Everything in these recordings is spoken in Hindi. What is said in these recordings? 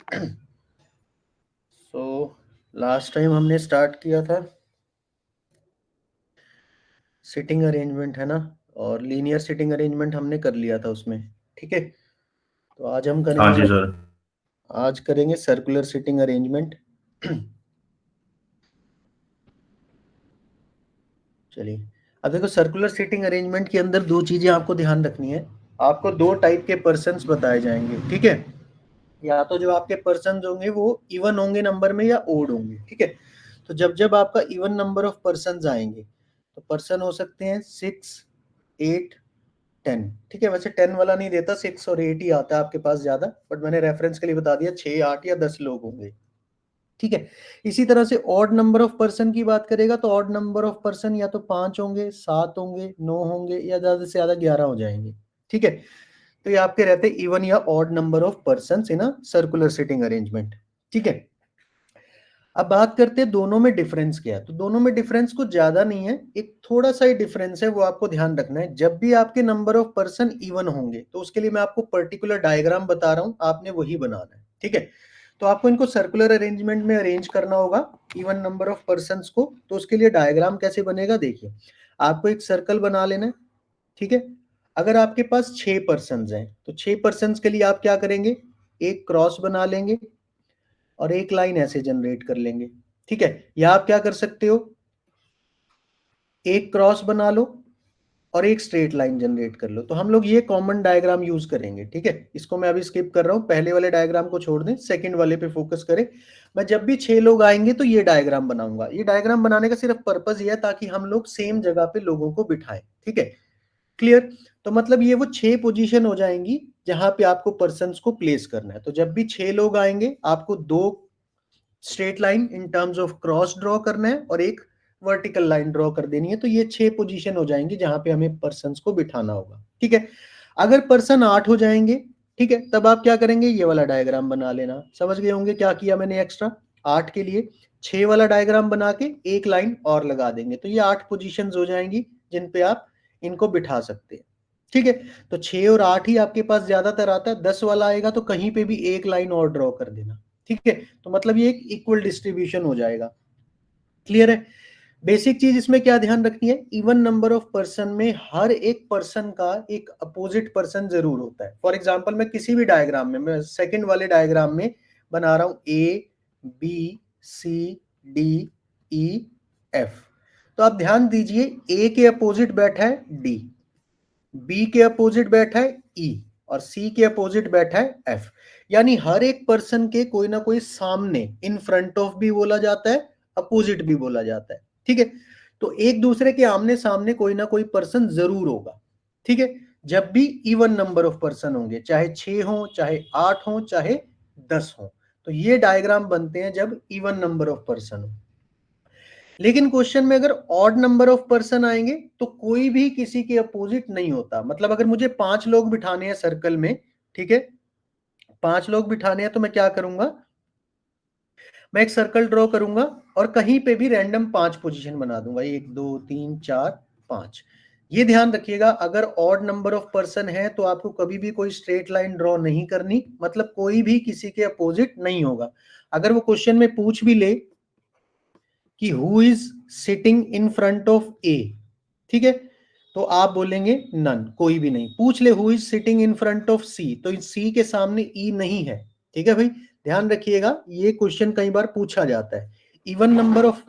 सो लास्ट टाइम हमने स्टार्ट किया था सिटिंग अरेंजमेंट, है ना, और लीनियर सिटिंग अरेंजमेंट हमने कर लिया था उसमें। ठीक है, तो आज हम हाँ जी करेंगे, सर। आज करेंगे सर्कुलर सिटिंग अरेंजमेंट। चलिए, अब देखो सर्कुलर सीटिंग अरेंजमेंट के अंदर दो चीजें आपको ध्यान रखनी है। आपको दो टाइप के पर्सन्स बताए जाएंगे, ठीक है। या तो जो आपके पर्सन्स होंगे वो इवन होंगे नंबर में या ओड होंगे, ठीक है। तो जब जब आपका इवन नंबर ऑफ पर्सन्स आएंगे तो पर्सन हो सकते हैं 6, 8, 10। ठीक है, वैसे 10 वाला नहीं देता, 6 और 8 ही आता है आपके पास ज्यादा, बट मैंने रेफरेंस के लिए बता दिया 6, 8 या 10 लोग होंगे। ठीक है, इसी तरह से ऑड नंबर ऑफ पर्सन की बात करेगा तो ऑड नंबर ऑफ पर्सन या तो 5 होंगे, 7 होंगे, 9 होंगे या ज्यादा से ज्यादा 11 हो जाएंगे। ठीक है, तो ये आपके रहते हैं इवन या odd number of person in a circular sitting arrangement. ठीक है, अब बात करते हैं दोनों में डिफरेंस क्या है। तो दोनों में डिफरेंस कुछ ज्यादा नहीं है, एक थोड़ा सा ही डिफरेंस है, वो आपको ध्यान रखना है। जब भी आपके नंबर ऑफ पर्सन इवन होंगे तो उसके लिए मैं आपको पर्टिकुलर डायग्राम बता रहा हूं, आपने वही बनाना है। ठीक है, तो आपको इनको सर्कुलर अरेंजमेंट में अरेंज करना होगा इवन नंबर ऑफ पर्सन को। तो उसके लिए डायग्राम कैसे बनेगा, देखिए, आपको एक सर्कल बना लेना है। ठीक है, अगर आपके पास 6 पर्सन हैं तो 6 पर्सन के लिए आप क्या करेंगे, एक क्रॉस बना लेंगे और एक लाइन ऐसे जनरेट कर लेंगे। ठीक है, या आप क्या कर सकते हो, एक क्रॉस बना लो और एक स्ट्रेट लाइन जनरेट कर लो। तो हम लोग ये कॉमन डायग्राम यूज करेंगे। ठीक है, इसको मैं अभी स्किप कर रहा हूं, पहले वाले डायग्राम को छोड़ दें, सेकंड वाले पे फोकस करें। मैं जब भी 6 लोग आएंगे तो ये डायग्राम बनाऊंगा। ये डायग्राम बनाने का सिर्फ पर्पज ये है ताकि हम लोग सेम जगह पे लोगों को बिठाएं। ठीक है, क्लियर। तो मतलब ये वो 6 पोजीशन हो जाएंगी जहां पे आपको पर्सन को प्लेस करना है। तो जब भी 6 लोग आएंगे आपको दो straight line in terms of cross draw करना है और एक वर्टिकल लाइन ड्रॉ कर देनी है। तो ये 6 पोजीशन हो जाएंगी जहां पे हमें पर्सन को बिठाना होगा। ठीक है, अगर पर्सन 8 हो जाएंगे, ठीक है, तब आप क्या करेंगे, ये वाला डायग्राम बना लेना। समझ गए होंगे क्या किया मैंने एक्स्ट्रा, 8 के लिए 6 वाला डायग्राम बना के एक लाइन और लगा देंगे। तो ये 8 पोजीशन हो जाएंगी जिन पे आप इनको बिठा सकते हैं। ठीक है, तो 6 और 8 ही आपके पास ज्यादातर आता है, 10 वाला आएगा तो कहीं पे भी एक लाइन और ड्रॉ कर देना। ठीक है, तो मतलब ये एक इक्वल डिस्ट्रीब्यूशन हो जाएगा। क्लियर है। बेसिक चीज इसमें क्या ध्यान रखनी है, इवन नंबर ऑफ पर्सन में हर एक पर्सन का एक अपोजिट पर्सन जरूर होता है। फॉर एग्जांपल मैं किसी भी डायग्राम में, मैं सेकंड वाले डायग्राम में बना रहा हूं A B C D E F, तो आप ध्यान दीजिए ए के अपोजिट बैठा है डी, बी के अपोजिट बैठा है ई और सी के अपोजिट बैठा है एफ। यानी हर एक पर्सन के कोई ना कोई सामने, इन फ्रंट ऑफ भी बोला जाता है, अपोजिट भी बोला जाता है। ठीक है, तो एक दूसरे के आमने सामने कोई ना कोई पर्सन जरूर होगा। ठीक है, जब भी इवन नंबर ऑफ पर्सन होंगे, चाहे 6 हो, चाहे 8 हो, चाहे 10 हो, तो ये डायग्राम बनते हैं जब इवन नंबर ऑफ पर्सन हो। लेकिन क्वेश्चन में अगर ऑड नंबर ऑफ पर्सन आएंगे तो कोई भी किसी के अपोजिट नहीं होता। मतलब अगर मुझे 5 लोग बिठाने हैं सर्कल में, ठीक है, 5 लोग बिठाने हैं तो मैं क्या करूंगा, मैं एक सर्कल ड्रॉ करूंगा और कहीं पे भी रैंडम 5 पोजीशन बना दूंगा, 1 2 3 4 5। ये ध्यान रखिएगा, अगर ऑड नंबर ऑफ पर्सन है तो आपको कभी भी कोई स्ट्रेट लाइन ड्रॉ नहीं करनी, मतलब कोई भी किसी के अपोजिट नहीं होगा। अगर वो क्वेश्चन में पूछ भी ले कि who is sitting in front of A, ठीक है, तो आप बोलेंगे नन, कोई भी नहीं। पूछ ले who is sitting in front of C, तो सी के सामने ई नहीं है। ठीक है भाई, ध्यान रखिएगा, ये क्वेश्चन कई बार पूछा जाता है। Even number of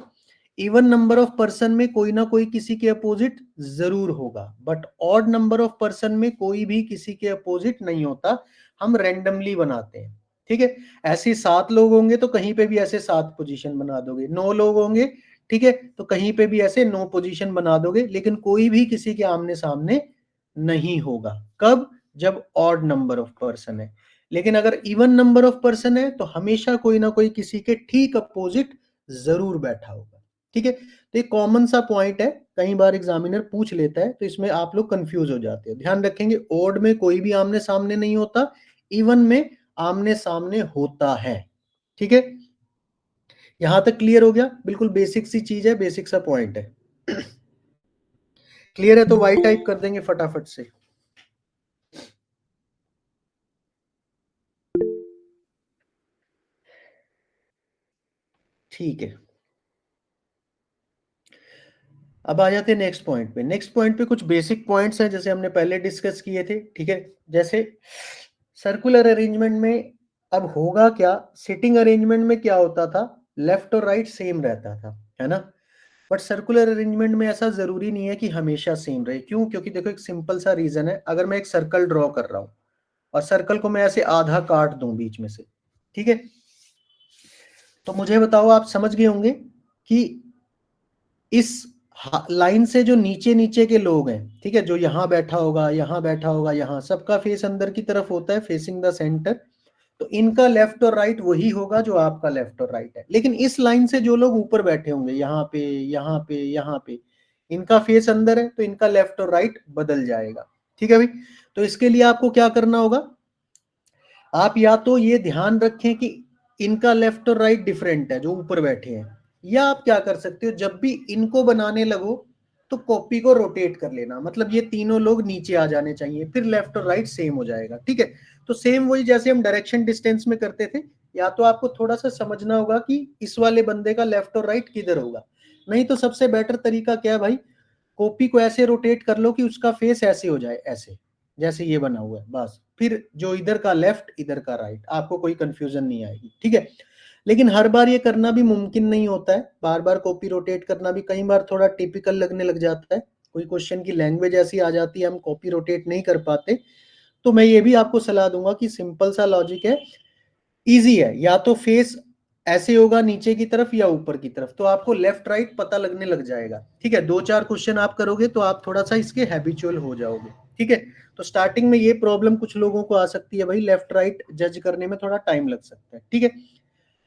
even number of person में कोई ना कोई किसी के अपोजिट जरूर होगा, but odd number of person में कोई भी किसी के अपोजिट नहीं होता, हम रैंडमली बनाते हैं। ठीक है, ऐसे 7 लोग होंगे तो कहीं पे भी ऐसे 7 पोजीशन बना दोगे, 9 लोग होंगे, ठीक है, तो कहीं पे भी ऐसे 9 पोजीशन बना दोगे, लेकिन कोई भी किसी के आमने सामने नहीं होगा। कब, जब ऑड नंबर ऑफ पर्सन है। लेकिन अगर इवन नंबर ऑफ पर्सन है तो हमेशा कोई ना कोई किसी के ठीक अपोजिट जरूर बैठा होगा। ठीक है, तो एक कॉमन सा पॉइंट है, कई बार एग्जामिनर पूछ लेता है, तो इसमें आप लोग कंफ्यूज हो जाते हो। ध्यान रखेंगे, ओड में कोई भी आमने सामने नहीं होता, इवन में आमने सामने होता है। ठीक है, यहां तक क्लियर हो गया, बिल्कुल बेसिक सी चीज है, बेसिक सा पॉइंट है। क्लियर है तो वाई टाइप कर देंगे फटाफट से। ठीक है, अब आ जाते हैं नेक्स्ट पॉइंट पे। नेक्स्ट पॉइंट पे कुछ बेसिक पॉइंट्स हैं जैसे हमने पहले डिस्कस किए थे, ठीक है। जैसे सर्कुलर अरेंजमेंट में अब होगा क्या, सिटिंग अरेंजमेंट में क्या होता था, लेफ्ट और राइट सेम रहता था, है ना। बट सर्कुलर अरेंजमेंट में ऐसा जरूरी नहीं है कि हमेशा सेम रहे। क्यों? क्योंकि देखो एक सिंपल सा रीजन है, अगर मैं एक सर्कल ड्रॉ कर रहा हूं और सर्कल को मैं ऐसे आधा काट दूं बीच में से, ठीक है, तो मुझे बताओ, आप समझ गए होंगे कि इस लाइन से जो नीचे नीचे के लोग हैं, ठीक है, जो यहां बैठा होगा, यहां बैठा होगा, यहां, सबका फेस अंदर की तरफ होता है, फेसिंग द सेंटर। तो इनका लेफ्ट और राइट वही होगा जो आपका लेफ्ट और राइट है। लेकिन इस लाइन से जो लोग ऊपर बैठे होंगे, यहाँ पे, यहाँ पे, यहाँ पे, इनका फेस अंदर है, तो इनका लेफ्ट और राइट बदल जाएगा, ठीक है भाई। तो इसके लिए आपको क्या करना होगा, आप या तो ये ध्यान रखें कि इनका लेफ्ट और राइट डिफरेंट है जो ऊपर बैठे हैं, या आप क्या कर सकते हो, जब भी इनको बनाने लगो तो कॉपी को रोटेट कर लेना, मतलब ये तीनों लोग नीचे आ जाने चाहिए, फिर लेफ्ट और राइट सेम हो जाएगा, ठीक है। तो सेम वही जैसे हम डायरेक्शन डिस्टेंस में करते थे, या तो आपको थोड़ा सा समझना होगा कि इस वाले बंदे का लेफ्ट और राइट किधर होगा। नहीं तो सबसे बेटर तरीका क्या है भाई, कॉपी को ऐसे रोटेट कर लो कि उसका फेस ऐसे हो जाए, ऐसे जैसे ये बना हुआ है, बस। फिर जो इधर का लेफ्ट, इधर का राइट, आपको कोई कंफ्यूजन नहीं आएगी, ठीक है। लेकिन हर बार ये करना भी मुमकिन नहीं होता है, बार बार कॉपी रोटेट करना भी कई बार थोड़ा टिपिकल लगने लग जाता है, कोई क्वेश्चन की लैंग्वेज ऐसी आ जाती है हम कॉपी रोटेट नहीं कर पाते। तो मैं ये भी आपको सलाह दूंगा कि सिंपल सा लॉजिक है, इजी है, या तो फेस ऐसे होगा नीचे की तरफ या ऊपर की तरफ, तो आपको लेफ्ट राइट पता लगने लग जाएगा, ठीक है। दो चार क्वेश्चन आप करोगे तो आप थोड़ा सा इसके हैबिचुअल हो जाओगे, ठीक है। तो स्टार्टिंग में ये प्रॉब्लम कुछ लोगों को आ सकती है भाई, लेफ्ट राइट जज करने में थोड़ा टाइम लग सकता है, ठीक है।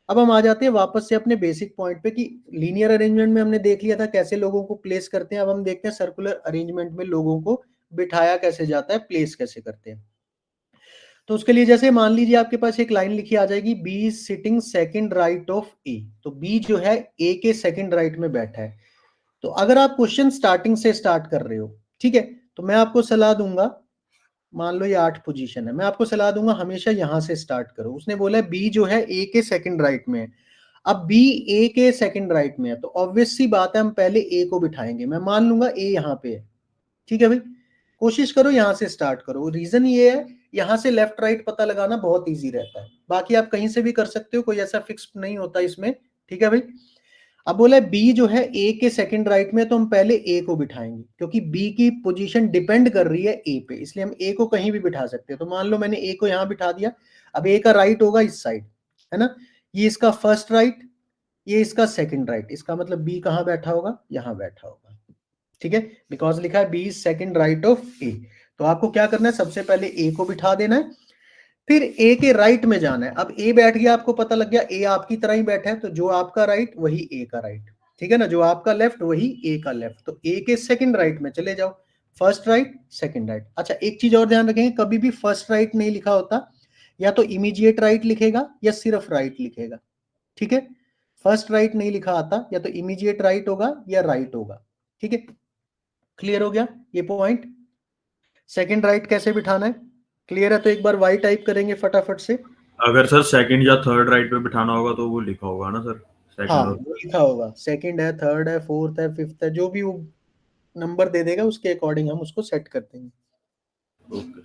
अब हम आ जाते हैं वापस से अपने बेसिक पॉइंट पे कि लीनियर अरेंजमेंट में हमने देख लिया था कैसे लोगों को प्लेस करते हैं। अब हम देखते हैं सर्कुलर अरेंजमेंट में लोगों को बिठाया कैसे जाता है, प्लेस कैसे करते हैं। तो उसके लिए जैसे मान लीजिए आपके पास एक लाइन लिखी आ जाएगी, B is sitting second right of A. तो बी जो है ए के सेकंड राइट में बैठा है। तो अगर आप क्वेश्चन स्टार्टिंग से स्टार्ट कर रहे हो, ठीक है, तो मैं आपको सलाह दूंगा, मान लो ये 8 पोजीशन है, मैं आपको सलाह दूंगा हमेशा यहां से स्टार्ट करो। उसने बोला है बी जो है ए के सेकंड राइट में है। अब बी ए के सेकंड राइट में है, तो ऑब्वियस सी बात है हम पहले ए को बिठाएंगे। मैं मान लूंगा ए यहाँ पे है, ठीक है भाई। कोशिश करो यहां से स्टार्ट करो। रीजन ये है, यहां से लेफ्ट राइट पता लगाना बहुत इजी रहता है, बाकी आप कहीं से भी कर सकते हो, कोई ऐसा फिक्स नहीं होता इसमें, ठीक है भाई। अब बोला बी जो है ए के सेकंड राइट में, तो हम पहले ए को बिठाएंगे क्योंकि बी की पोजीशन डिपेंड कर रही है ए पे, इसलिए हम ए को कहीं भी बिठा सकते हैं। तो मान लो मैंने ए को यहां बिठा दिया। अब ए का राइट होगा इस साइड, है ना, ये इसका फर्स्ट राइट, ये इसका सेकंड राइट, इसका मतलब बी कहां बैठा होगा, यहां बैठा होगा, ठीक है। बिकॉज लिखा है B is second right of A. तो आपको क्या करना है, सबसे पहले ए को बिठा देना है, फिर ए के राइट में जाना है। अब ए बैठ गया, आपको पता लग गया ए आपकी तरह ही बैठा है, तो जो आपका राइट वही ए का राइट, ठीक है ना, जो आपका लेफ्ट वही ए का लेफ्ट। तो ए के सेकंड राइट में चले जाओ, फर्स्ट राइट सेकंड राइट। अच्छा एक चीज और ध्यान रखेंगे, कभी भी फर्स्ट राइट नहीं लिखा होता, या तो इमीडिएट राइट लिखेगा या सिर्फ राइट लिखेगा, ठीक है। फर्स्ट राइट नहीं लिखा आता, या तो इमीडिएट राइट होगा या राइट होगा, ठीक है। क्लियर हो गया ये पॉइंट। सेकंड राइट कैसे बिठाना है, क्लियर है, तो एक बार वाई टाइप करेंगे फटाफट से। अगर सर सेकंड या थर्ड राइट पे बिठाना होगा तो वो लिखा होगा ना सर, हाँ सेकंड और वो लिखा होगा, सेकंड है, थर्ड है, फोर्थ है, फिफ्थ है, जो भी वो नंबर दे देगा उसके अकॉर्डिंग हम उसको सेट कर देंगे। ओके।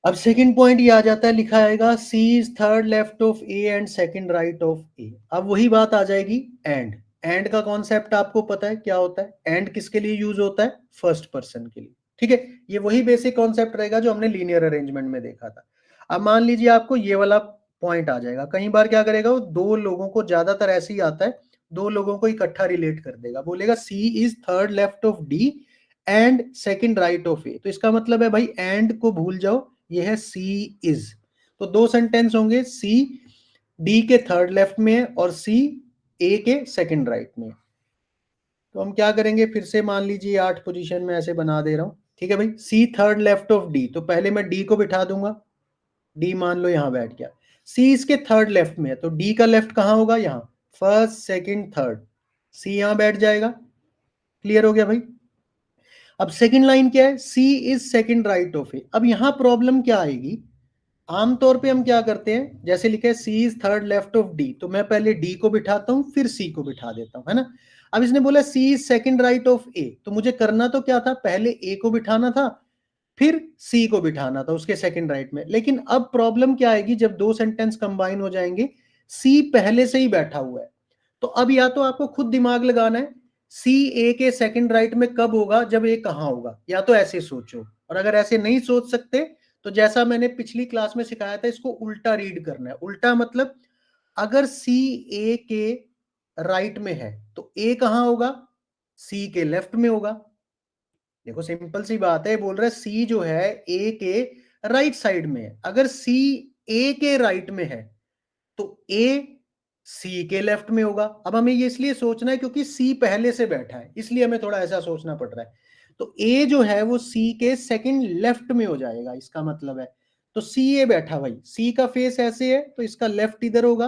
अब सेकंड पॉइंट ये आ जाता है, लिखा आएगा C is third left of A and second right of A. अब वही बात आ जाएगी, एंड। एंड का कॉन्सेप्ट आपको पता है क्या होता है, एंड किसके लिए यूज होता है, फर्स्ट पर्सन के लिए, ठीक है। ये वही बेसिक कॉन्सेप्ट रहेगा जो हमने लीनियर अरेंजमेंट में देखा था। अब मान लीजिए आपको ये वाला पॉइंट आ जाएगा, कई बार क्या करेगा वो, दो लोगों को, ज्यादातर ऐसे ही आता है, दो लोगों को इकट्ठा रिलेट कर देगा, बोलेगा C is third left of D and second right of A. तो इसका मतलब है भाई एंड को भूल जाओ, ये है सी इज। तो दो सेंटेंस होंगे, सी डी के थर्ड लेफ्ट में है और सी ए के सेकंड राइट में। तो हम क्या करेंगे, फिर से मान लीजिए 8 पोजीशन में ऐसे बना दे रहा हूं, ठीक है भाई। सी थर्ड लेफ्ट ऑफ डी, तो पहले मैं डी को बिठा दूंगा, डी मान लो यहां बैठ गया। सी इसके थर्ड लेफ्ट में है, तो डी का लेफ्ट कहां होगा, यहां, फर्स्ट सेकंड थर्ड, सी यहां बैठ जाएगा। क्लियर हो गया भाई। अब सेकंड लाइन क्या है, C is second right of A. अब यहां प्रॉब्लम क्या आएगी, आमतौर पे हम क्या करते हैं, जैसे लिखा है C is third left of D, तो मैं पहले डी को बिठाता हूं फिर सी को बिठा देता हूं, है ना। अब इसने बोला सी is second right of A, तो मुझे करना तो क्या था, पहले ए को बिठाना था फिर सी को बिठाना था उसके सेकंड राइट में। लेकिन अब प्रॉब्लम क्या आएगी, जब दो सेंटेंस कंबाइन हो जाएंगे, सी पहले से ही बैठा हुआ है, तो अब या तो आपको खुद दिमाग लगाना है सी ए के सेकंड राइट में कब होगा, जब ए कहां होगा, या तो ऐसे सोचो। और अगर ऐसे नहीं सोच सकते तो जैसा मैंने पिछली क्लास में सिखाया था, इसको उल्टा रीड करना है। उल्टा मतलब अगर सी ए के राइट में है तो ए कहां होगा, सी के लेफ्ट में होगा। देखो सिंपल सी बात है, बोल रहा है सी जो है ए के राइट साइड में है, अगर सी ए के राइट में है तो ए सी के लेफ्ट में होगा। अब हमें ये इसलिए सोचना है क्योंकि सी पहले से बैठा है, इसलिए हमें थोड़ा ऐसा सोचना पड़ रहा है। तो ए जो है वो सी के सेकंड लेफ्ट में हो जाएगा, इसका मतलब है। तो सी ए बैठा, भाई सी का फेस ऐसे है तो इसका लेफ्ट इधर होगा,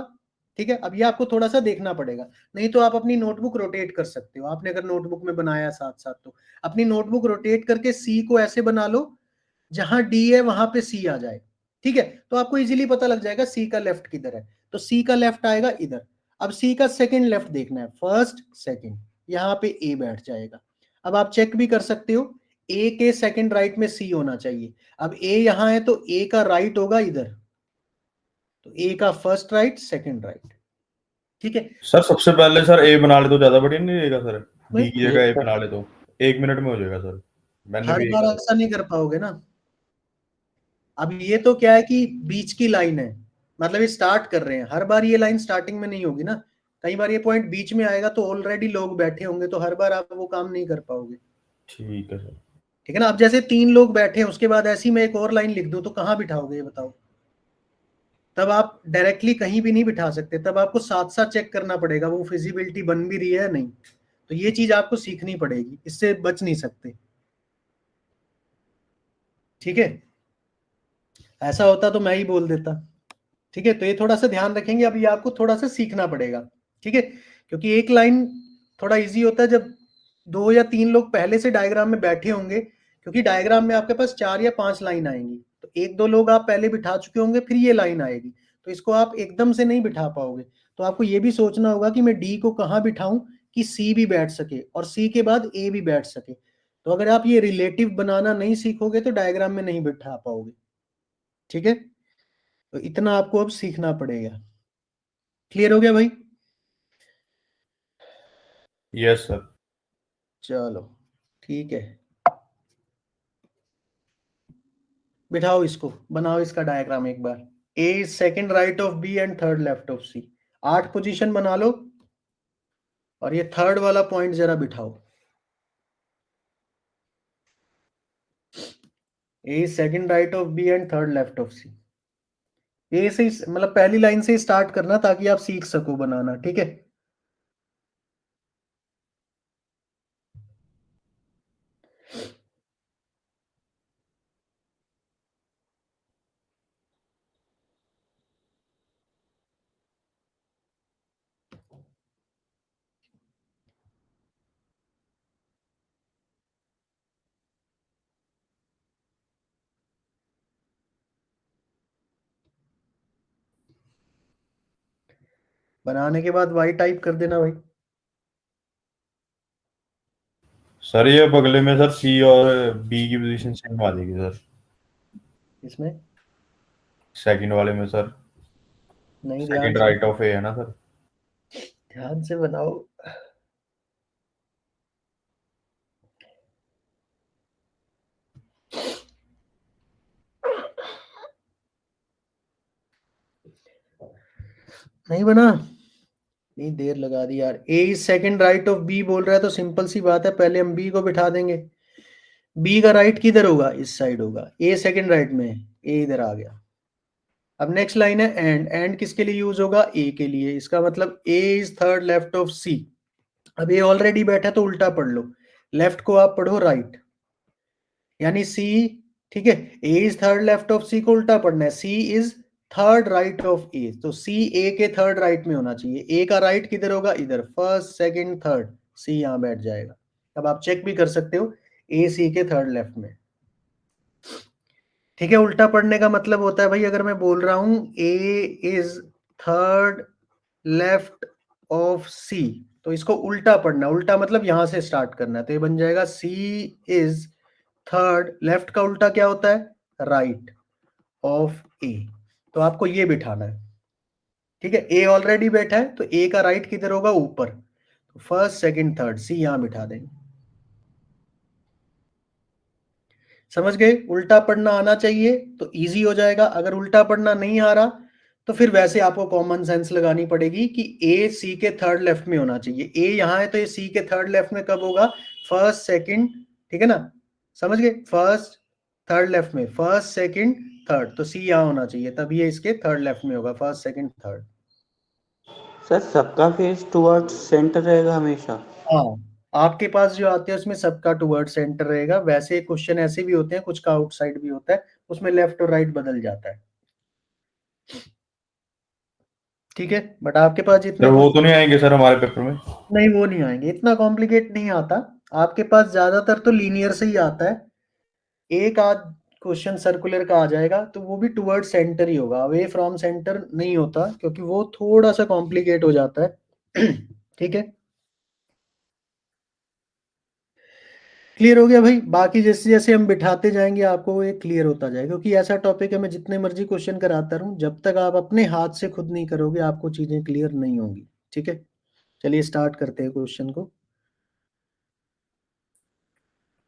ठीक है। अब ये आपको थोड़ा सा देखना पड़ेगा, नहीं तो आप अपनी नोटबुक रोटेट कर सकते हो। आपने अगर नोटबुक में बनाया साथ साथ तो अपनी नोटबुक रोटेट करके सी को ऐसे बना लो जहां डी है वहां पे सी आ जाए, ठीक है। तो आपको इजीली पता लग जाएगा सी का लेफ्ट किधर है, तो सी का लेफ्ट आएगा इधर। अब सी का सेकंड लेफ्ट देखना है, फर्स्ट सेकंड, यहां पे ए बैठ जाएगा। अब आप चेक भी कर सकते हो, ए के सेकंड राइट में सी होना चाहिए। अब ए यहां है तो ए का राइट होगा इधर, तो ए का फर्स्ट राइट सेकंड राइट, ठीक है। सर सबसे पहले सर ए बना ले तो ज्यादा बढ़िया नहीं रहेगा सर? भाई बी की जगह ए बना ले तो 1 मिनट में हो जाएगा सर। मैंने हर भी बार ऐसा नहीं कर पाओगे ना। अब ये तो क्या है कि बीच की लाइन है, मतलब ये स्टार्ट कर रहे हैं, हर बार ये लाइन स्टार्टिंग में नहीं होगी ना। कई बार ये पॉइंट बीच में आएगा तो ऑलरेडी लोग बैठे होंगे, तो हर बार आप वो काम नहीं कर पाओगे, ठीक है सर। ठीक है ना। अब जैसे 3 लोग बैठे हैं, उसके बाद ऐसी मैं एक और लाइन लिख दूं तो कहाँ बिठाओगे ये बताओ। तब आप डायरेक्टली कहीं भी नहीं बिठा सकते, तब आपको साथ साथ चेक करना पड़ेगा वो फिजिबिलिटी बन भी रही है या नहीं। तो ये चीज आपको सीखनी पड़ेगी, इससे बच नहीं सकते, ठीक है। ऐसा होता तो मैं ही बोल देता, ठीक है। तो ये थोड़ा सा ध्यान रखेंगे, अब ये आपको थोड़ा सा सीखना पड़ेगा, ठीक है। क्योंकि एक लाइन थोड़ा इजी होता है जब 2 या 3 लोग पहले से डायग्राम में बैठे होंगे, क्योंकि डायग्राम में आपके पास 4 या 5 लाइन आएंगी, तो 1-2 लोग आप पहले बिठा चुके होंगे, फिर ये लाइन आएगी, तो इसको आप एकदम से नहीं बिठा पाओगे। तो आपको ये भी सोचना होगा कि मैं डी को कहाँ बिठाऊं कि सी भी बैठ सके और सी के बाद ए भी बैठ सके। तो अगर आप ये रिलेटिव बनाना नहीं सीखोगे तो डायग्राम में नहीं बिठा पाओगे, ठीक है। तो इतना आपको अब सीखना पड़ेगा। क्लियर हो गया भाई? Yes sir. चलो ठीक है, बिठाओ इसको, बनाओ इसका डायग्राम एक बार। A is second right of B and third left of C, 8 position बना लो और ये थर्ड वाला पॉइंट जरा बिठाओ। A is second right of B and third left of C. A से मतलब पहली लाइन से स्टार्ट करना ताकि आप सीख सको बनाना, ठीक है। बनाने के बाद वाई टाइप कर देना भाई। सर ये बगले में सर सी और बी की पोजीशन सेम आ जाएगी सर। इसमें सेकंड वाले में सर नहीं, ध्यान सेकंड से, राइट ऑफ ए है ना सर? ध्यान से बनाओ। नहीं बना, नहीं देर लगा दी यार। A is second right of B बोल रहा है तो सिंपल सी बात है, पहले हम बी को बिठा देंगे। बी का राइट किधर होगा, इस साइड होगा। ए सेकंड राइट में है, ए इधर आ गया। अब नेक्स्ट लाइन है एंड, एंड किसके लिए यूज होगा, ए के लिए। इसका मतलब ए इज थर्ड लेफ्ट ऑफ सी। अब ए ऑलरेडी बैठा तो उल्टा पढ़ लो, लेफ्ट को आप पढ़ो राइट, यानी सी, ठीक है। ए इज थर्ड लेफ्ट ऑफ सी को उल्टा पढ़ना है, C is third right of A, तो सी ए के थर्ड राइट में होना चाहिए। ए का राइट किधर होगा, इधर, फर्स्ट सेकंड थर्ड, सी यहां बैठ जाएगा। अब आप चेक भी कर सकते हो ए सी के थर्ड लेफ्ट में। ठीक है, उल्टा पढ़ने का मतलब होता है भाई, अगर मैं बोल रहा हूं ए is third left of C, तो इसको उल्टा पढ़ना, उल्टा मतलब यहां से स्टार्ट करना है, तो ये बन जाएगा सी इज थर्ड, लेफ्ट का उल्टा क्या होता है, राइट ऑफ ए, तो आपको ये बिठाना है। ठीक है, ए ऑलरेडी बैठा है, तो ए का राइट किधर होगा, ऊपर, तो फर्स्ट सेकंड थर्ड, सी यहां बिठा देंगे। समझ गए, उल्टा पढ़ना आना चाहिए तो इजी हो जाएगा, अगर उल्टा पढ़ना नहीं आ रहा तो फिर वैसे आपको कॉमन सेंस लगानी पड़ेगी कि ए सी के थर्ड लेफ्ट में होना चाहिए, ए यहाँ है तो ये सी के थर्ड लेफ्ट में कब होगा, फर्स्ट सेकंड, ठीक है ना, समझ गए, फर्स्ट थर्ड लेफ्ट में, फर्स्ट सेकंड थर्ड, तो सी यहाँ होना चाहिए, तभी ये इसके थर्ड लेफ्ट में होगा, फर्स्ट सेकंड थर्ड। सर सबका फेस टुवर्ड्स सेंटर रहेगा हमेशा? हाँ, आपके पास जो आते हैं उसमें सबका टुवर्ड सेंटर रहेगा, वैसे क्वेश्चन ऐसे भी होते हैं, कुछ का आउटसाइड भी होता है, उसमें लेफ्ट और राइट बदल जाता है। ठीक है, बट आपके पास जितने सर वो तो नहीं आएंगे सर हमारे पेपर में? नहीं, वो नहीं आएंगे, इतना कॉम्प्लिकेट नहीं आता, आपके पास ज्यादातर तो लीनियर से ही आता है, एक आध क्वेश्चन सर्कुलर का आ जाएगा, तो वो भी टुवर्ड सेंटर ही होगा, अवे फ्रॉम सेंटर नहीं होता, क्योंकि वो थोड़ा सा कॉम्प्लिकेट हो जाता है। ठीक है, क्लियर हो गया भाई, बाकी जैसे जैसे हम बिठाते जाएंगे आपको वो एक क्लियर होता जाएगा, क्योंकि ऐसा टॉपिक है, मैं जितने मर्जी क्वेश्चन कराता रहूं, जब तक आप अपने हाथ से खुद नहीं करोगे आपको चीजें क्लियर नहीं होंगी। ठीक है, चलिए स्टार्ट करते हैं क्वेश्चन को।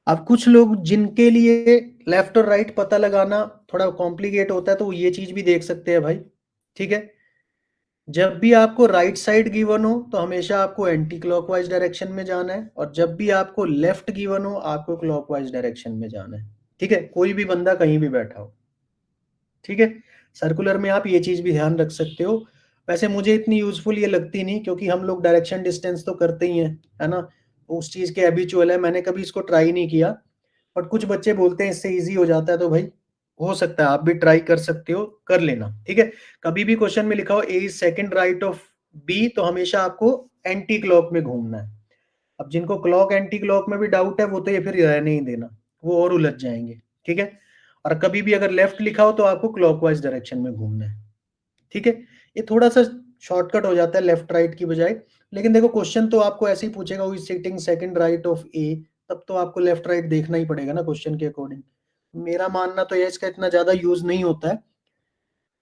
अब कुछ लोग जिनके लिए लेफ्ट और राइट पता लगाना थोड़ा कॉम्प्लिकेट होता है, तो वो ये चीज भी देख सकते हैं भाई। ठीक है, जब भी आपको राइट साइड गिवन हो तो हमेशा आपको एंटी क्लॉकवाइज डायरेक्शन में जाना है, और जब भी आपको लेफ्ट गिवन हो आपको क्लॉकवाइज डायरेक्शन में जाना है। ठीक है, कोई भी बंदा कहीं भी बैठा हो। ठीक है, सर्कुलर में आप ये चीज भी ध्यान रख सकते हो। वैसे मुझे इतनी यूजफुल ये लगती नहीं, क्योंकि हम लोग डायरेक्शन डिस्टेंस तो करते ही हैं, है ना, उस चीज के हैबिचुअल है, मैंने कभी इसको ट्राई नहीं किया, बट कुछ बच्चे बोलते हैं इससे इजी हो जाता है, तो भाई हो सकता है आप भी ट्राई कर सकते हो, कर लेना। ठीक है, कभी भी क्वेश्चन में लिखा हो A is second right of B, तो हमेशा आपको एंटी क्लॉक में घूमना है। अब जिनको क्लॉक एंटी क्लॉक में भी डाउट है वो तो ये फिर रहने ही देना, वो और उलझ जाएंगे। ठीक है, और कभी भी अगर लेफ्ट लिखा हो तो आपको क्लॉकवाइज डायरेक्शन में घूमना है। ठीक है, ये थोड़ा सा शॉर्टकट हो जाता है लेफ्ट राइट की बजाय, लेकिन देखो क्वेश्चन तो आपको ऐसे ही पूछेगा who is sitting second right of A, तब तो आपको लेफ्ट राइट देखना ही पड़ेगा ना क्वेश्चन के अकॉर्डिंग। मेरा मानना तो ये इसका इतना ज्यादा यूज नहीं होता है,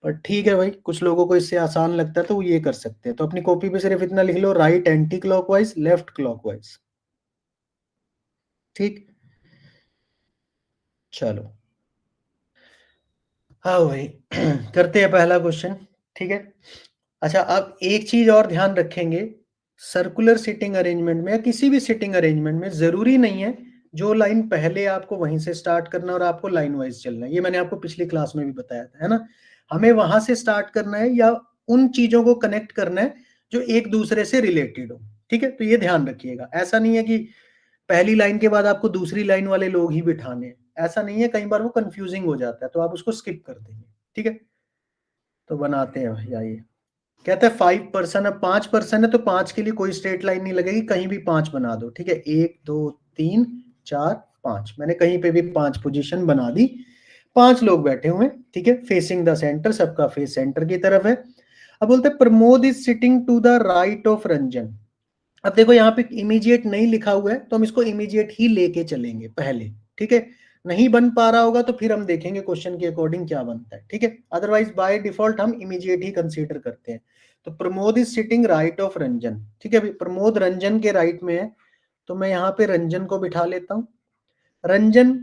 पर ठीक है भाई, कुछ लोगों को इससे आसान लगता है तो वो ये कर सकते हैं, तो अपनी कॉपी पे सिर्फ इतना लिख लो, right anticlockwise, left clockwise. ठीक, चलो हाँ भाई, करते हैं पहला क्वेश्चन। ठीक है, अच्छा अब एक चीज और ध्यान रखेंगे, सर्कुलर सिटिंग अरेंजमेंट में या किसी भी सिटिंग अरेंजमेंट में जरूरी नहीं है जो लाइन पहले आपको वहीं से स्टार्ट करना और आपको लाइन वाइज चलना है, ये मैंने आपको पिछली क्लास में भी बताया था, है ना, हमें वहां से स्टार्ट करना है या उन चीजों को कनेक्ट करना है जो एक दूसरे से रिलेटेड हो। ठीक है, तो ये ध्यान रखिएगा, ऐसा नहीं है कि पहली लाइन के बाद आपको दूसरी लाइन वाले लोग ही बिठाने हैं, ऐसा नहीं है, कई बार वो कंफ्यूजिंग हो जाता है, तो आप उसको स्किप कर देंगे। ठीक है, तो बनाते हैं भाई, आइए, कहता है 5%, अब 5% है तो 5 के लिए कोई स्ट्रेट लाइन नहीं लगेगी, कहीं भी 5 बना दो। ठीक है, 1 2 3 4 5, मैंने कहीं पे भी 5 पोजीशन बना दी, 5 लोग बैठे हुए हैं। ठीक है, फेसिंग द सेंटर, सबका फेस सेंटर की तरफ है। अब बोलते हैं Pramod is sitting to the right of Ranjan. अब देखो यहाँ पे इमीडिएट नहीं लिखा हुआ है, तो हम इसको इमीडिएट ही लेके चलेंगे पहले। ठीक है, नहीं बन पा रहा होगा तो फिर हम देखेंगे क्वेश्चन के अकॉर्डिंग क्या बनता है। ठीक है, अदरवाइज बाय डिफॉल्ट हम इमीडिएट ही कंसीडर करते हैं। तो Pramod is sitting right of Ranjan. ठीक है, प्रमोद रंजन के राइट में है, तो मैं यहाँ पे रंजन को बिठा लेता हूँ। रंजन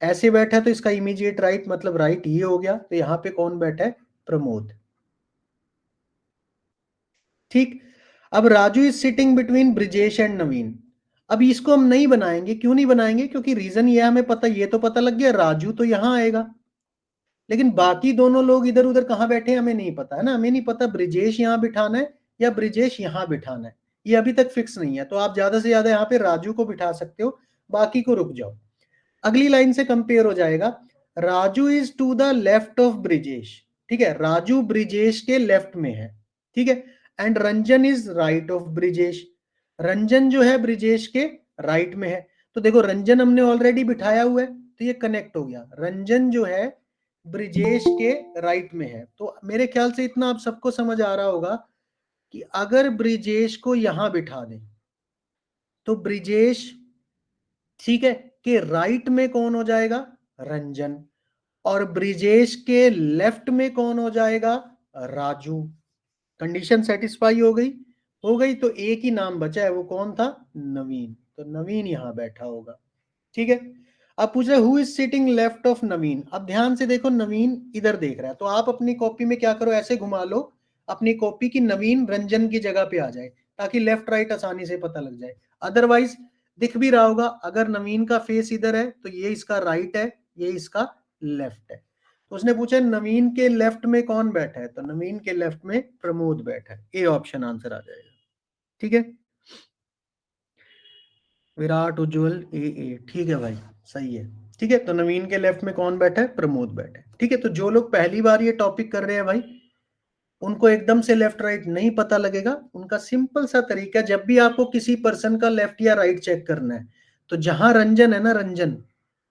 ऐसे बैठा है तो इसका इमीडिएट राइट मतलब राइट ये हो गया, तो यहाँ पे कौन बैठा है, प्रमोद। ठीक, अब Raju is sitting between Brijesh and Naveen. अब इसको हम नहीं बनाएंगे, क्यों नहीं बनाएंगे, क्योंकि रीजन ये हमें पता, ये तो पता लग गया राजू तो यहां आएगा, लेकिन बाकी दोनों लोग इधर उधर कहां बैठे हैं हमें नहीं पता, है ना, हमें नहीं पता ब्रिजेश यहां बिठाना है या ब्रिजेश यहां बिठाना है, ये अभी तक फिक्स नहीं है, तो आप ज्यादा से ज्यादा यहाँ पे राजू को बिठा सकते हो, बाकी को रुक जाओ। अगली लाइन से कंपेयर हो जाएगा, Raju is to the left of Brijesh. ठीक है, राजू ब्रिजेश के लेफ्ट में है। ठीक है, and Ranjan is right of Brijesh, Ranjan जो है ब्रिजेश के राइट में है। तो देखो रंजन हमने ऑलरेडी बिठाया हुआ है, तो ये कनेक्ट हो गया, रंजन जो है ब्रिजेश के राइट में है। तो मेरे ख्याल से इतना आप सबको समझ आ रहा होगा कि अगर ब्रिजेश को यहां बिठा दें तो ब्रिजेश, ठीक है, के राइट में कौन हो जाएगा, रंजन, और ब्रिजेश के लेफ्ट में कौन हो जाएगा, राजू। कंडीशन सेटिस्फाई हो गई, हो गई। तो एक ही नाम बचा है, वो कौन था, नवीन। तो नवीन यहां बैठा होगा, ठीक है। अब पूछ रहे who is sitting left of Naveen. अब ध्यान से देखो, नवीन इधर देख रहा है, तो आप अपनी कॉपी में क्या करो, ऐसे घुमा लो अपनी कॉपी की, नवीन रंजन की जगह पे आ जाए, ताकि लेफ्ट राइट आसानी से पता लग जाए। अदरवाइज दिख भी रहा होगा, अगर नवीन का फेस इधर है तो ये इसका राइट है, ये इसका लेफ्ट है। तो उसने पूछा नवीन के लेफ्ट में कौन बैठा है, तो नवीन के लेफ्ट में प्रमोद बैठा है। ए ऑप्शन आंसर आ जाएगा, ठीक है। विराट, उज्जवल, ए, ठीक है भाई, सही है, ठीक है। तो नवीन के लेफ्ट में कौन बैठा है, प्रमोद बैठा है, ठीक है। तो जो लोग पहली बार ये टॉपिक कर रहे हैं भाई, उनको एकदम से लेफ्ट राइट नहीं पता लगेगा। उनका सिंपल सा तरीका, जब भी आपको किसी पर्सन का लेफ्ट या राइट चेक करना है, तो जहां रंजन है ना, रंजन,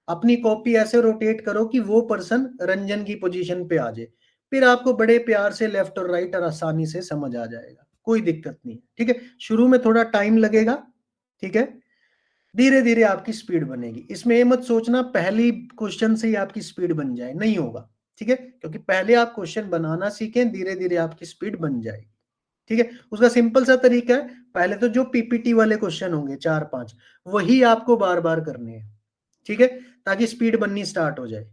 अपनी कॉपी ऐसे रोटेट करो कि वो पर्सन रंजन की पोजीशन पे आ जाए। फिर आपको बड़े प्यार से लेफ्ट और राइट और आसानी से समझ आ जाएगा, कोई दिक्कत नहीं, ठीक है। शुरू में थोड़ा टाइम लगेगा, ठीक है, धीरे धीरे आपकी स्पीड बनेगी। इसमें ये मत सोचना पहली क्वेश्चन से ही आपकी स्पीड बन जाए, नहीं होगा, ठीक है। क्योंकि पहले आप क्वेश्चन बनाना सीखें, धीरे धीरे आपकी स्पीड बन जाएगी, ठीक है। उसका सिंपल सा तरीका है, पहले तो जो पीपीटी वाले क्वेश्चन होंगे 4-5, वही आपको बार बार करने हैं, ठीक है, ताकि स्पीड बननी स्टार्ट हो जाए।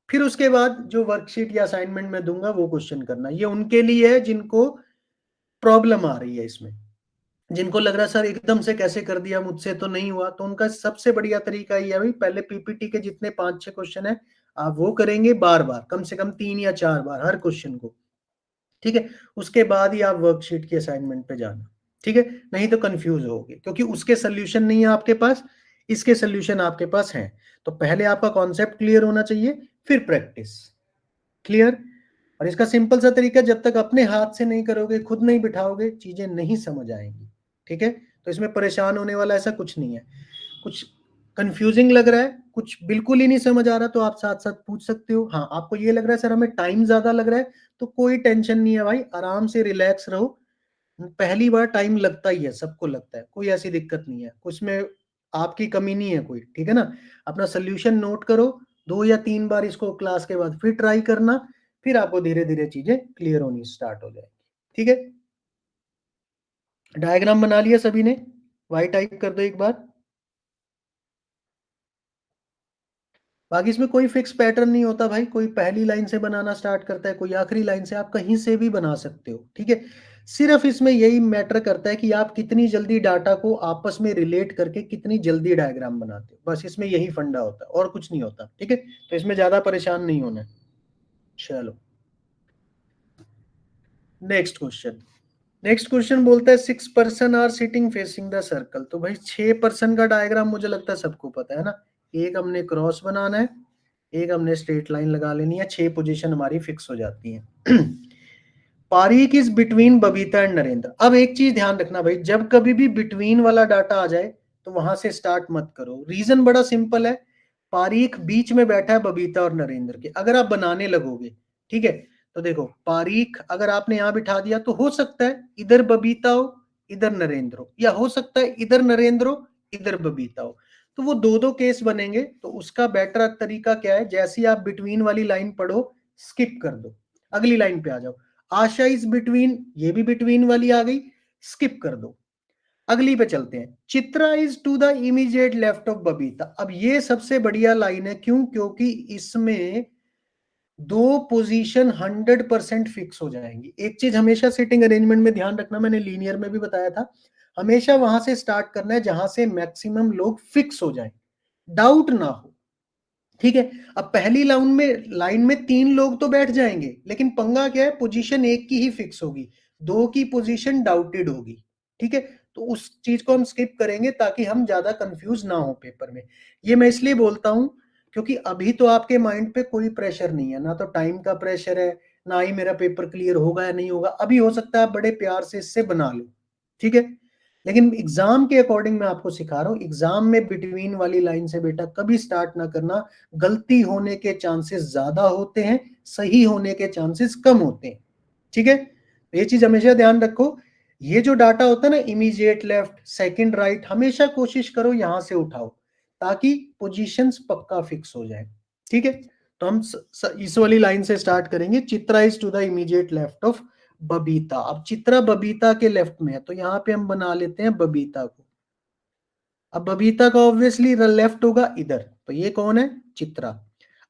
फिर उसके बाद जो वर्कशीट या असाइनमेंट में दूंगा वो क्वेश्चन करना। ये उनके लिए है जिनको प्रॉब्लम आ रही है इसमें, जिनको लग रहा है सर एकदम से कैसे कर दिया, मुझसे तो नहीं हुआ। तो उनका सबसे बढ़िया तरीका ये है भाई, पहले पीपीटी के जितने 5-6 क्वेश्चन है आप वो करेंगे बार बार, कम से कम 3 या 4 बार हर क्वेश्चन को, ठीक है। उसके बाद ही आप वर्कशीट की असाइनमेंट पे जाना, ठीक है। नहीं तो कंफ्यूज होगे, क्योंकि उसके सोल्यूशन नहीं है आपके पास, इसके सोल्यूशन आपके पास हैं। तो पहले आपका कॉन्सेप्ट क्लियर होना चाहिए, फिर प्रैक्टिस, क्लियर। और इसका सिंपल सा तरीका, जब तक अपने हाथ से नहीं करोगे, खुद नहीं बिठाओगे, चीजें नहीं समझ आएंगी, ठीक है। तो इसमें परेशान होने वाला ऐसा कुछ नहीं है। कुछ कंफ्यूजिंग लग रहा है, कुछ बिल्कुल ही नहीं समझ आ रहा, तो आप साथ साथ पूछ सकते हो। हाँ, आपको ये लग रहा है सर हमें टाइम ज्यादा लग रहा है, तो कोई टेंशन नहीं है भाई, आराम से रिलैक्स रहो। पहली बार टाइम लगता ही है, सबको लगता है, कोई ऐसी दिक्कत नहीं है, उसमें आपकी कमी नहीं है कोई, ठीक है ना। अपना सोल्यूशन नोट करो, 2 या 3 बार इसको क्लास के बाद फिर ट्राई करना, फिर आपको धीरे धीरे चीजें क्लियर होनी स्टार्ट हो जाएगी, ठीक है। डायग्राम बना लिया सभी ने, वाई टाइप कर दो एक बार। बाकी इसमें कोई फिक्स पैटर्न नहीं होता भाई, कोई पहली लाइन से बनाना स्टार्ट करता है, कोई आखिरी लाइन से, आप कहीं से भी बना सकते हो, ठीक है। सिर्फ इसमें यही मैटर करता है कि आप कितनी जल्दी डाटा को आपस में रिलेट करके कितनी जल्दी डायग्राम बनाते हो, बस इसमें यही फंडा होता है, और कुछ नहीं होता, ठीक है। तो इसमें ज्यादा परेशान नहीं होना है। चलो नेक्स्ट क्वेश्चन। नेक्स्ट क्वेश्चन बोलता है 6 person are sitting facing the circle. तो भाई 6 पर्सन का डायग्राम मुझे लगता है सबको पता है ना। एक हमने क्रॉस बनाना है, एक हमने स्ट्रेट लाइन लगा लेनी है, 6 पोजीशन हमारी फिक्स हो जाती है। Pareek is between Babita and Narendra. अब एक चीज ध्यान रखना भाई, जब कभी भी बिटवीन वाला डाटा आ जाए तो वहां से स्टार्ट मत करो। रीजन बड़ा सिंपल है, पारीक बीच में बैठा है बबीता और नरेंद्र के। अगर आप बनाने लगोगे, ठीक है, तो देखो पारीक अगर आपने यहां बिठा दिया तो हो सकता है इधर बबीता हो इधर नरेंद्र हो, या हो सकता है इधर नरेंद्र हो इधर बबीता हो। तो वो दो दो केस बनेंगे। तो उसका बेटर तरीका क्या है, जैसे आप बिटवीन वाली लाइन पढ़ो स्किप कर दो, अगली लाइन पे आ जाओ। आशा इज बिटवीन, ये भी बिटवीन वाली आ गई, स्किप कर दो, अगली पे चलते हैं। Chitra is to the immediate left of Babita. अब ये सबसे बढ़िया लाइन है, क्यों, क्योंकि इसमें दो पोजीशन 100% फिक्स हो जाएंगी। एक चीज हमेशा सिटिंग अरेंजमेंट में ध्यान रखना, मैंने लीनियर में भी बताया था, हमेशा वहां से स्टार्ट करना है जहां से मैक्सिमम लोग फिक्स हो जाएं, डाउट ना हो, ठीक है। अब पहली लाइन में 3 लोग तो बैठ जाएंगे, लेकिन पंगा क्या है, पोजीशन एक की ही फिक्स होगी, 2 की पोजीशन डाउटेड होगी, ठीक है। तो उस चीज को हम स्किप करेंगे ताकि हम ज्यादा कंफ्यूज ना हो पेपर में। ये मैं इसलिए बोलता हूं क्योंकि अभी तो आपके माइंड पे कोई प्रेशर नहीं है, ना तो टाइम का प्रेशर है, ना ही मेरा पेपर क्लियर होगा या नहीं होगा। अभी हो सकता है आप बड़े प्यार से इससे बना लो, ठीक है। लेकिन एग्जाम के अकॉर्डिंग मैं आपको सिखा रहा हूं, एग्जाम में बिटवीन वाली लाइन से बेटा कभी स्टार्ट ना करना, गलती होने के चांसेस ज्यादा होते हैं, सही होने के चांसेस कम होते हैं, ठीक है। ये चीज हमेशा ध्यान रखो। ये जो डाटा होता है ना, इमीडिएट लेफ्ट, सेकंड राइट, हमेशा कोशिश करो यहां से उठाओ ताकि पोजीशंस पक्का फिक्स हो जाए, ठीक है। तो हम इस वाली लाइन से स्टार्ट करेंगे, Chitra is to the immediate left of Babita. अब चित्रा बबीता के लेफ्ट में है तो यहां पे हम बना लेते हैं बबीता को। अब बबीता का ऑब्वियसली लेफ्ट होगा इधर, तो ये कौन है, चित्रा।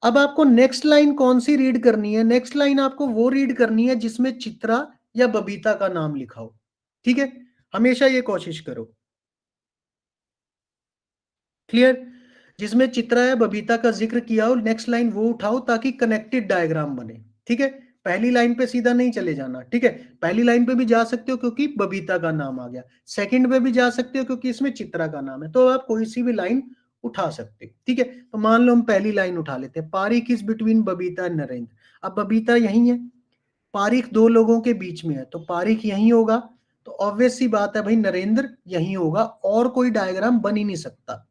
अब आपको नेक्स्ट लाइन कौन सी रीड करनी है, नेक्स्ट लाइन आपको वो रीड करनी है जिसमें चित्रा या बबीता का नाम लिखा हो, ठीक है। हमेशा ये कोशिश करो, क्लियर। जिसमें चित्रा या बबीता का जिक्र किया हो, नेक्स्ट लाइन वो उठाओ ताकि कनेक्टेड डायग्राम बने, ठीक है। पहली लाइन पे सीधा नहीं चले जाना, ठीक है। पहली लाइन पे भी जा सकते हो क्योंकि बबीता का नाम आ गया, सेकंड पे भी जा सकते हो क्योंकि इसमें चित्रा का नाम है, तो आप कोई सी भी लाइन उठा सकते हो, ठीक है। तो मान लो हम पहली लाइन उठा लेते हैं, Parik is between Babita and Narendra. अब बबीता यही है, पारिक दो लोगों के बीच में है तो पारिक यही होगा, तो ऑब्वियस सी बात है भाई नरेंद्र यही होगा, और कोई डायग्राम बन ही नहीं सकता,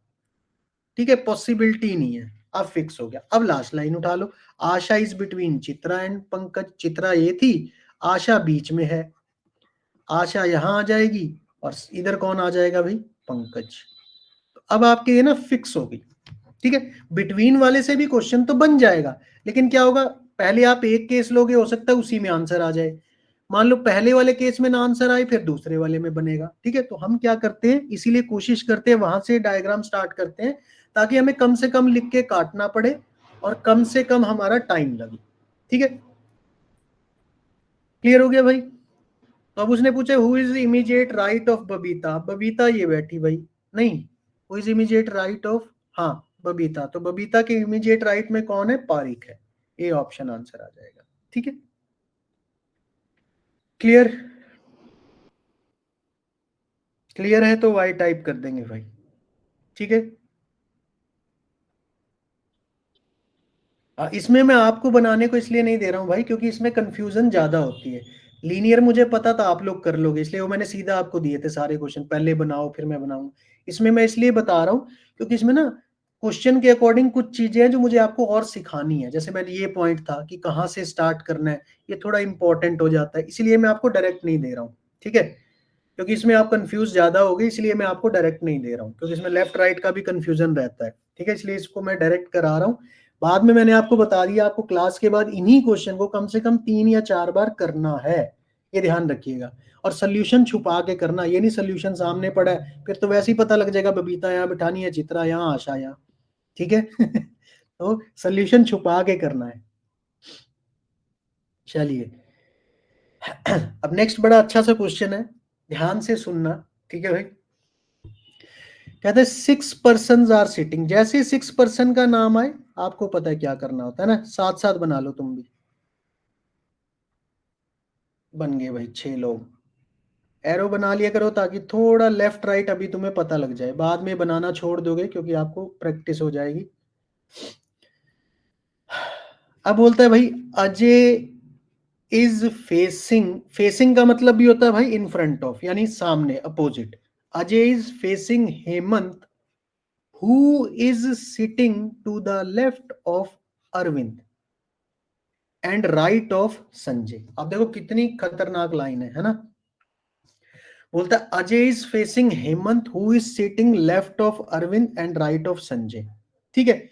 ठीक है, पॉसिबिलिटी नहीं है। अब फिक्स हो गया। अब लास्ट लाइन उठा लो, Asha is between Chitra and Pankaj. Chitra ये थी, आशा बीच में है, आशा यहां आ जाएगी और इधर कौन आ जाएगा भाई, पंकज। तो अब आपके ये ना फिक्स हो गई, ठीक है। बिटवीन वाले से भी क्वेश्चन तो बन जाएगा, लेकिन क्या होगा, पहले आप एक केस लोगे, हो सकता है उसी में आंसर आ जाए। मान लो पहले वाले केस में ना आंसर आए, फिर दूसरे वाले में बनेगा, ठीक है। तो हम क्या करते हैं, इसीलिए कोशिश करते हैं वहां से डायग्राम स्टार्ट करते हैं ताकि हमें कम से कम लिख के काटना पड़े और कम से कम हमारा टाइम लगे, ठीक है। क्लियर हो गया भाई। तो अब उसने पूछा who is immediate right of Babita. Babita ये बैठी भाई, नहीं, who is immediate right of, हाँ बबीता, तो बबीता के इमीडिएट राइट में कौन है, पारिक है, ये ऑप्शन आंसर आ जाएगा, ठीक है। क्लियर, क्लियर है तो वाई टाइप कर देंगे भाई, ठीक है। इसमें मैं आपको बनाने को इसलिए नहीं दे रहा हूं भाई क्योंकि इसमें कंफ्यूजन ज्यादा होती है। लीनियर मुझे पता था आप लोग कर लोगे, इसलिए वो मैंने सीधा आपको दिए थे सारे क्वेश्चन, पहले बनाओ फिर मैं बनाऊं। इसमें मैं इसलिए बता रहा हूं क्योंकि इसमें ना क्वेश्चन के अकॉर्डिंग कुछ चीजें हैं जो मुझे आपको और सिखानी है। जैसे मैंने ये पॉइंट था कि कहाँ से स्टार्ट करना है, ये थोड़ा इंपॉर्टेंट हो जाता है, इसीलिए मैं आपको डायरेक्ट नहीं दे रहा हूँ, ठीक है। क्योंकि इसमें आप कंफ्यूज ज्यादा हो गए, इसलिए मैं आपको डायरेक्ट नहीं दे रहा हूँ, क्योंकि इसमें लेफ्ट राइट का भी कंफ्यूजन रहता है, ठीक है। इसलिए इसको मैं डायरेक्ट करा रहा हूँ। बाद में मैंने आपको बता दिया, आपको क्लास के बाद इन्हीं क्वेश्चन को कम से कम 3 या 4 बार करना है, ये ध्यान रखिएगा। और सोल्यूशन छुपा के करना, ये नहीं सोल्यूशन सामने पड़ा है फिर तो वैसे ही पता लग जाएगा बबीता यहाँ बिठानी है, चित्रा यहाँ, आशा यहाँ, ठीक है। तो सोल्यूशन छुपा के करना है। चलिए अब नेक्स्ट बड़ा अच्छा सा क्वेश्चन है, ध्यान से सुनना, ठीक है भाई। कहते हैं 6 पर्सन आर सिटिंग। जैसे 6 पर्सन का नाम आए आपको पता है क्या करना होता है ना, साथ साथ बना लो तुम भी। बन गए भाई 6 लोग, एरो बना लिया करो ताकि थोड़ा लेफ्ट राइट अभी तुम्हें पता लग जाए, बाद में बनाना छोड़ दोगे क्योंकि आपको प्रैक्टिस हो जाएगी। अब बोलता है भाई अजय इज फेसिंग, फेसिंग का मतलब भी होता है भाई इन फ्रंट ऑफ, यानी सामने, opposite. Ajay is facing Hemant who is sitting to the left of Arvind and right of Sanjay। अब देखो कितनी खतरनाक लाइन है ना। बोलता है Ajay is facing Hemant who is sitting left of Arvind and right of Sanjay, ठीक है।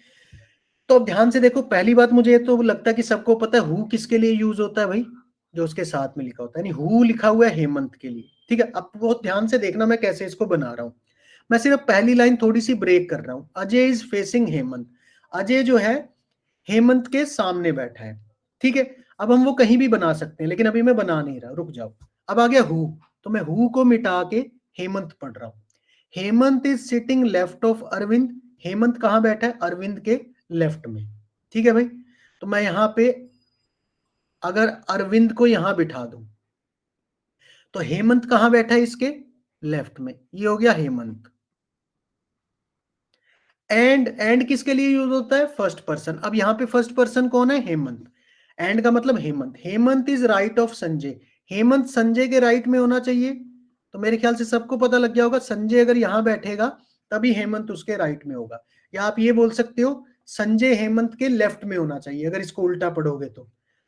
तो अब ध्यान से देखो, पहली बात मुझे ये तो लगता है कि सबको पता है हु किसके लिए यूज होता है भाई, जो उसके साथ में लिखा होता है, यानी हु लिखा हुआ है हेमंत के लिए, ठीक है। अब बहुत ध्यान से देखना मैं कैसे इसको बना रहा हूं। मैं सिर्फ पहली लाइन थोड़ी सी ब्रेक कर रहा हूं, अजय इज फेसिंग हेमंत। अजय जो है हेमंत के सामने बैठा है, ठीक है। अब हम वो कहीं भी बना सकते हैं लेकिन अभी मैं बना नहीं रहा, रुक जाओ। अब आ गया हु, तो मैं हु को मिटा के हेमंत पढ़ रहा हूं। Hemant is sitting left of Arvind. Hemant कहां बैठा है, अरविंद के लेफ्ट में, ठीक है भाई। तो मैं यहां पे अगर अरविंद को यहां बिठा दूं तो हेमंत कहां बैठा है, इसके लेफ्ट में, ये हो गया हेमंत। एंड किसके लिए यूज होता है, फर्स्ट पर्सन। अब यहां पे फर्स्ट पर्सन कौन है, हेमंत। एंड का मतलब Hemant. Hemant is right of Sanjay, Hemant Sanjay के राइट में होना चाहिए, तो मेरे ख्याल से सबको पता लग गया होगा, संजय अगर यहाँ बैठेगा तभी हेमंत उसके राइट में होगा, या आप ये बोल सकते हो संजय हेमंत के लेफ्ट में होना चाहिए अगर इसको उल्टा पढ़ोगे तो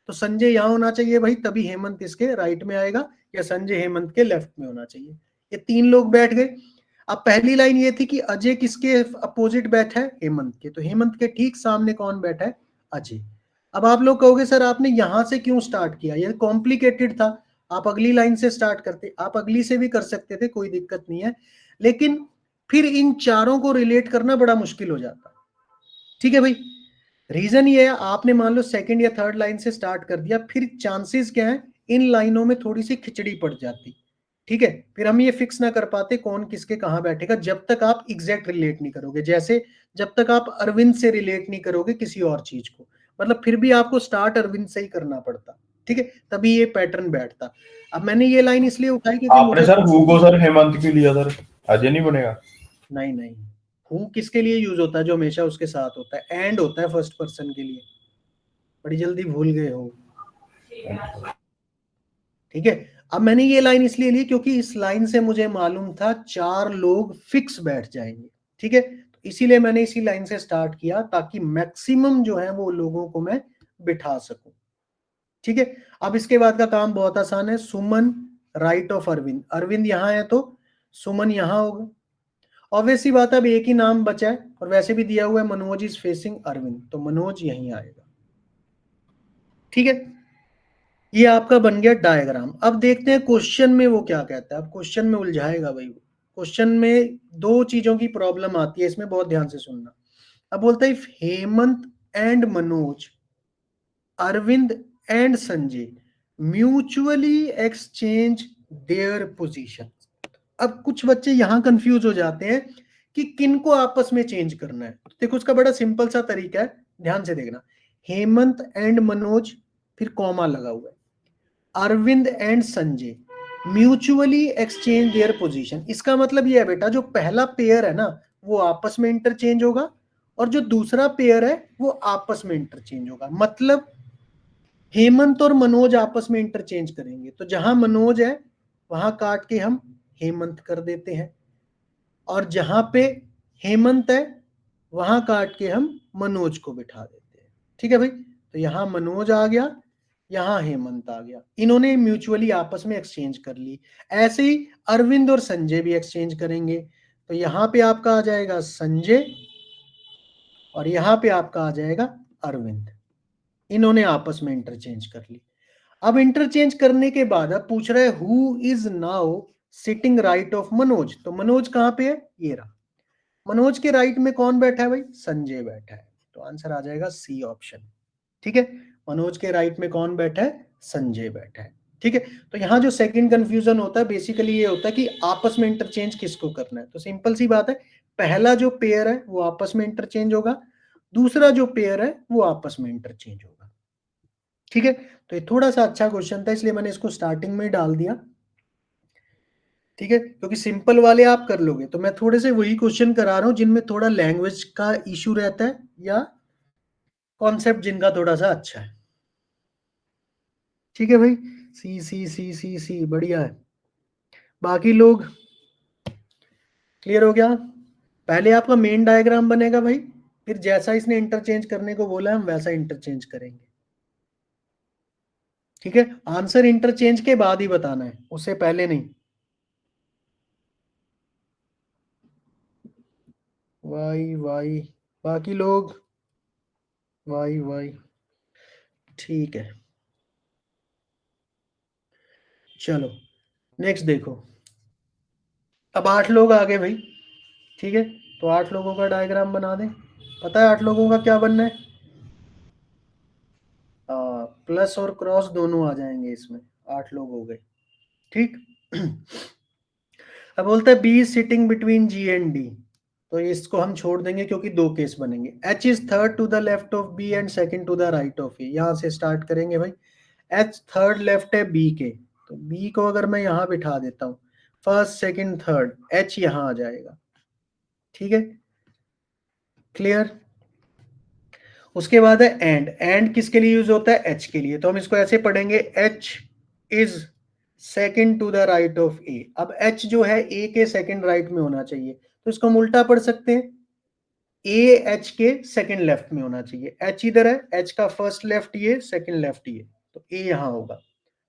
संजय यहाँ होना चाहिए भाई, तभी हेमंत इसके राइट में आएगा, या संजय हेमंत के लेफ्ट में होना चाहिए। ये 3 लोग बैठ गए। अब पहली लाइन ये थी कि अजय किसके अपोजिट बैठा है, हेमंत के, तो हेमंत के ठीक सामने कौन बैठा है, अजय। अब आप लोग कहोगे सर आपने यहां से क्यों स्टार्ट किया, ये कॉम्प्लिकेटेड था, आप अगली लाइन से स्टार्ट करते, आप अगली से भी कर सकते थे, कोई दिक्कत नहीं है, लेकिन फिर इन चारों को रिलेट करना बड़ा मुश्किल हो जाता। ठीक है भाई, रीजन ये है, आपने मान लो सेकंड या थर्ड लाइन से स्टार्ट कर दिया, फिर चांसेस क्या है इन लाइनों में थोड़ी सी खिचड़ी पड़ जाती। ठीक है, फिर हम ये फिक्स ना कर पाते कौन किसके कहां बैठेगा, जब तक आप एग्जैक्ट रिलेट नहीं करोगे, जैसे जब तक आप अरविंद से रिलेट नहीं करोगे किसी और चीज को, मतलब फिर भी आपको स्टार्ट अरविंद से ही करना पड़ता। ठीक है, तभी ये पैटर्न बैठता। अब मैंने ये लाइन इसलिए उठाई क्योंकि आपने sir who co sir Hemant क्यों लिया सर, अजय नहीं बनेगा? नहीं नहीं, हु किसके लिए यूज होता है, जो हमेशा उसके साथ होता है, एंड होता है फर्स्ट पर्सन के लिए, बड़ी जल्दी भूल गए हो। ठीक है, अब मैंने ये लाइन इसलिए ली क्योंकि इस लाइन से मुझे मालूम था 4 लोग फिक्स बैठ जाएंगे। ठीक है, तो इसीलिए मैंने इसी लाइन से स्टार्ट किया ताकि मैक्सिमम जो है वो लोगों को मैं बिठा सकूं। ठीक है, अब इसके बाद का काम बहुत आसान है, सुमन राइट ऑफ अरविंद, अरविंद यहां है तो सुमन यहां होगा। ऑब्वियसली बात है, अब एक ही नाम बचा है और वैसे भी दिया हुआ है मनोज इज फेसिंग अरविंद, तो मनोज यहीं आएगा। ठीक है, ये आपका बन गया डायग्राम। अब देखते हैं क्वेश्चन में वो क्या कहता है। अब क्वेश्चन में उलझाएगा भाई, क्वेश्चन में 2 चीजों की प्रॉब्लम आती है, इसमें बहुत ध्यान से सुनना। अब बोलता है if Hemant and Manoj, Arvind and Sanjay mutually exchange their position. अब कुछ बच्चे यहां कंफ्यूज हो जाते हैं कि किनको आपस में चेंज करना है। देखो उसका बड़ा सिंपल सा तरीका है, ध्यान से देखना, हेमंत एंड मनोज, फिर कॉमा लगा हुआ है, Arvind and Sanjay mutually exchange their position. इसका मतलब ये है बेटा, जो पहला पेयर है ना वो आपस में इंटरचेंज होगा, और जो दूसरा पेयर है वो आपस में इंटरचेंज होगा। मतलब हेमंत और मनोज आपस में इंटरचेंज करेंगे, तो जहां मनोज है वहां काट के हम हेमंत कर देते हैं, और जहां पे हेमंत है वहां काट के हम मनोज को बिठा देते हैं। ठीक है भाई, तो यहां मनोज आ गया, यहां हेमंत आ गया, इन्होंने म्यूचुअली आपस में एक्सचेंज कर ली। ऐसे ही अरविंद और संजय भी एक्सचेंज करेंगे, तो यहां पे आपका आ जाएगा संजय और यहां पे आपका आ जाएगा अरविंद, इन्होंने आपस में इंटरचेंज कर ली। अब इंटरचेंज करने के बाद अब पूछ रहा है who is now sitting right of Manoj, तो मनोज कहां पे है, ये रहा, मनोज के राइट में कौन बैठा है भाई, संजय बैठा है, तो आंसर आ जाएगा सी ऑप्शन। ठीक है, मनोज के राइट में कौन बैठा है, संजय बैठा है। ठीक है, तो यहां जो सेकंड कंफ्यूजन होता है बेसिकली ये होता है कि आपस में इंटरचेंज किसको करना है। तो सिंपल सी बात है, पहला जो पेयर है वो आपस में इंटरचेंज होगा, दूसरा जो पेयर है वो आपस में इंटरचेंज होगा। ठीक है, तो ये थोड़ा सा अच्छा क्वेश्चन था इसलिए मैंने इसको स्टार्टिंग में डाल दिया। ठीक है, क्योंकि सिंपल वाले आप कर लोगे, तो मैं थोड़े से वही क्वेश्चन करा रहा हूं जिनमें थोड़ा लैंग्वेज का इशू रहता है या कॉन्सेप्ट जिनका थोड़ा सा अच्छा है। ठीक है भाई, सी सी सी सी सी बढ़िया है। बाकी लोग क्लियर हो गया? पहले आपका मेन डायग्राम बनेगा भाई, फिर जैसा इसने इंटरचेंज करने को बोला हम वैसा इंटरचेंज करेंगे। ठीक है, आंसर इंटरचेंज के बाद ही बताना है, उससे पहले नहीं। वाई वाई, बाकी लोग वाई वाई, ठीक है। चलो नेक्स्ट देखो, अब 8 लोग आ गए भाई। ठीक है, तो 8 लोगों का डायग्राम बना दें। पता है 8 लोगों का क्या बनना है, प्लस और क्रॉस दोनों आ जाएंगे इसमें, 8 लोग हो गए। ठीक अब बोलता है B is sitting between G and D, तो इसको हम छोड़ देंगे क्योंकि 2 केस बनेंगे। H is third to the left of B and second to the right of A, यहां से स्टार्ट करेंगे भाई। एच थर्ड लेफ्ट है बी के, तो बी को अगर मैं यहां बिठा देता हूं, फर्स्ट सेकंड थर्ड, एच यहां आ जाएगा। ठीक है, क्लियर? उसके बाद है एंड, एंड किसके लिए यूज होता है, एच के लिए, तो हम इसको ऐसे पढ़ेंगे, H is second to the right of A. अब एच जो है ए के सेकंड राइट में होना चाहिए, तो इसको हम उल्टा पढ़ सकते हैं, ए एच के सेकंड लेफ्ट में होना चाहिए। एच इधर है, एच का फर्स्ट लेफ्ट ये, सेकंड लेफ्ट ये, तो ए यहां होगा।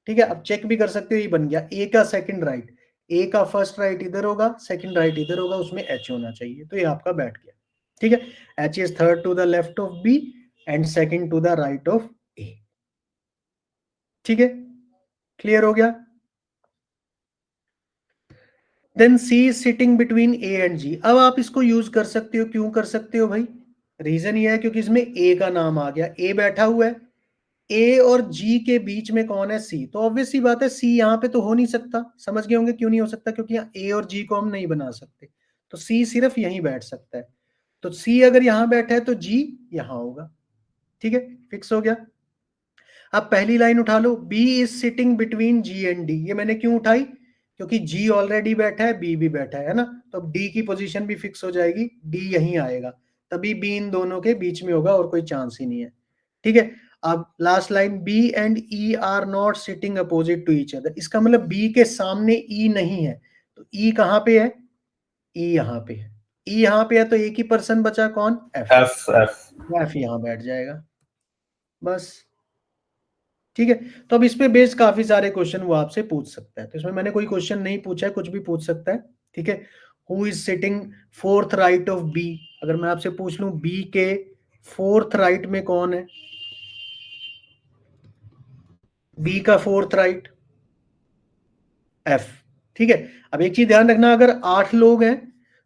ठीक है, अब चेक भी कर सकते हो, ये बन गया ए का सेकंड राइट, ए का फर्स्ट राइट इधर होगा, सेकंड राइट इधर होगा, उसमें एच होना चाहिए, तो ये आपका बैठ गया। ठीक है, H is third to the left of B and second to the right of A. ठीक है, क्लियर हो गया। Then C is sitting between A and G. अब आप इसको यूज कर सकते हो, क्यों कर सकते हो भाई? रीजन ये है क्योंकि इसमें ए का नाम आ गया, ए बैठा हुआ है, ए और जी के बीच में कौन है? सी। तो ऑब्वियस सी बात है सी यहाँ पे तो हो नहीं सकता। समझ गए होंगे क्यों नहीं हो सकता, क्योंकि यहाँ ए और जी को हम नहीं बना सकते, तो सी सिर्फ यहीं बैठ सकता है। तो सी अगर यहां बैठा है तो जी यहां होगा। ठीक है, फिक्स हो गया। अब पहली लाइन उठा लो, B is sitting between G and D. ये मैंने क्यों उठाई? क्योंकि जी ऑलरेडी बैठा है, बी भी बैठा है ना, तो अब डी की पोजीशन भी फिक्स हो जाएगी, डी यहीं आएगा, तभी बी इन दोनों के बीच में होगा, और कोई चांस ही नहीं है। ठीक है, अब last line, B and E are not sitting opposite to each other. इसका मतलब बी के सामने ई नहीं है, तो ई कहां पे है? ई यहां पे है। ई यहां पे है तो एक ही पर्सन बचा, कौन? एफ। एफ यहां बैठ जाएगा, बस। ठीक है, तो अब इस पे बेस्ड काफी सारे क्वेश्चन वो आपसे पूछ सकता है, तो इसमें मैंने कोई क्वेश्चन नहीं पूछा है, कुछ भी पूछ सकता है। ठीक है, who is sitting fourth right of B. अगर मैं आपसे पूछ लूं बी के फोर्थ राइट में कौन है? बी का फोर्थ राइट एफ। ठीक है, अब एक चीज ध्यान रखना, अगर 8 लोग हैं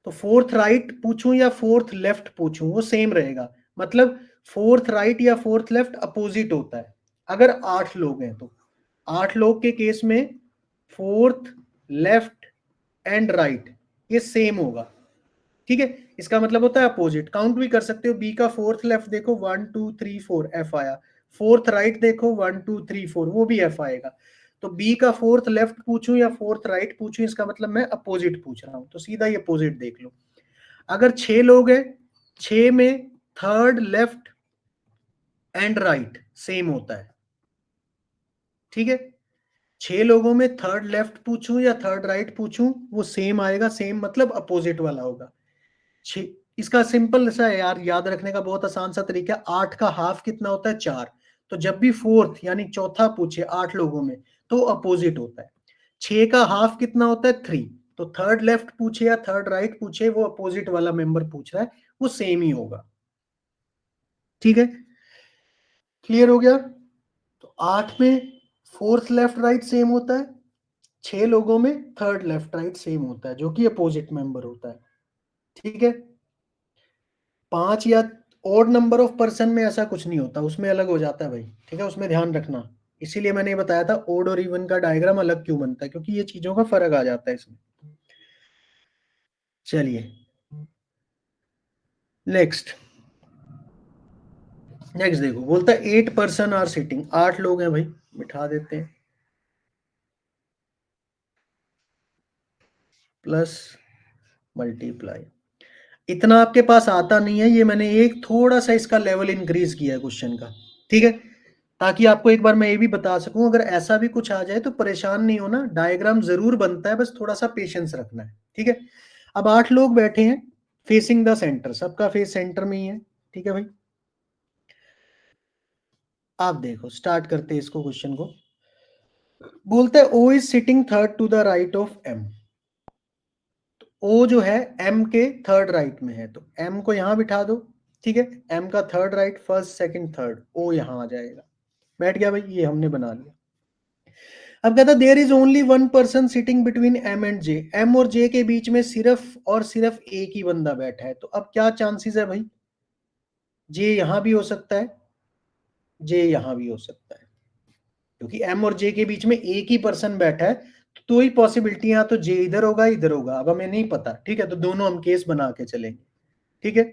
तो फोर्थ राइट पूछूं या फोर्थ लेफ्ट पूछूं वो सेम रहेगा, मतलब फोर्थ राइट या फोर्थ लेफ्ट अपोजिट होता है। अगर 8 लोग हैं तो 8 लोग के केस में फोर्थ लेफ्ट एंड राइट ये सेम होगा। ठीक है, इसका मतलब होता है अपोजिट। काउंट भी कर सकते हो, बी का फोर्थ लेफ्ट देखो 1 2 3 4 एफ आया, फोर्थ राइट देखो 1 2 3 4 वो भी एफ आएगा। तो बी का फोर्थ लेफ्ट पूछूं या फोर्थ राइट पूछूं, इसका मतलब मैं अपोजिट पूछ रहा हूं, तो सीधा ये अपोजिट देख लो। अगर 6 लोग हैं, 6 में third left and right same होता है। ठीक है, 6 लोगों में थर्ड लेफ्ट पूछूं या थर्ड राइट पूछूं वो सेम आएगा, सेम मतलब अपोजिट वाला होगा। इसका सिंपल सा है यार, याद रखने का बहुत आसान सा तरीका, 8 का हाफ कितना होता है? 4। तो जब भी फोर्थ यानी चौथा पूछे 8 लोगों में तो अपोजिट होता है। 6 का हाफ कितना होता है? 3। तो थर्ड लेफ्ट पूछे या थर्ड राइट पूछे, वो अपोजिट वाला मेंबर पूछ रहा है, वो सेम ही होगा। ठीक है, क्लियर हो गया। तो 8 में फोर्थ लेफ्ट राइट सेम होता है, 6 लोगों में थर्ड लेफ्ट राइट सेम होता है, जो कि अपोजिट मेंबर होता है। ठीक है, 5 या ओड नंबर ऑफ पर्सन में ऐसा कुछ नहीं होता, उसमें अलग हो जाता है भाई। ठीक है, उसमें ध्यान रखना, इसीलिए मैंने ये बताया था ओड और इवन का डायग्राम अलग क्यों बनता है, क्योंकि ये चीजों का फर्क आ जाता है इसमें। चलिए नेक्स्ट देखो, बोलता है 8 पर्सन आर सिटिंग। 8 लोग हैं भाई, बिठा देते हैं, प्लस मल्टीप्लाई। इतना आपके पास आता नहीं है, ये मैंने एक थोड़ा सा इसका लेवल इंक्रीज किया है क्वेश्चन का। ठीक है, ताकि आपको एक बार मैं ये भी बता सकूं, अगर ऐसा भी कुछ आ जाए तो परेशान नहीं होना, डायग्राम जरूर बनता है, बस थोड़ा सा पेशेंस रखना है। ठीक है, अब 8 लोग बैठे हैं फेसिंग द सेंटर, सबका फेस सेंटर में ही है। ठीक है भाई, आप देखो स्टार्ट करते हैं इसको, क्वेश्चन को। बोलते हैं O is sitting third to the right of M. O जो है एम के थर्ड राइट में है, तो एम को यहां बिठा दो। ठीक है, एम का third right, first second third, O यहां आ जाएगा, बैठ गया भाई, ये हमने बना लिया। अब कहता there is only one person sitting between M and J. M और जे के बीच में सिर्फ और सिर्फ एक ही बंदा बैठा है, तो अब क्या चांसेस है भाई? जे यहां भी हो सकता है, जे यहां भी हो सकता है, क्योंकि एम और जे के बीच में एक ही पर्सन बैठा है, तो ही पॉसिबिलिटी है, तो जे इधर होगा इधर होगा, अब हमें नहीं पता। ठीक है, तो दोनों हम केस बना के चलेंगे। ठीक है,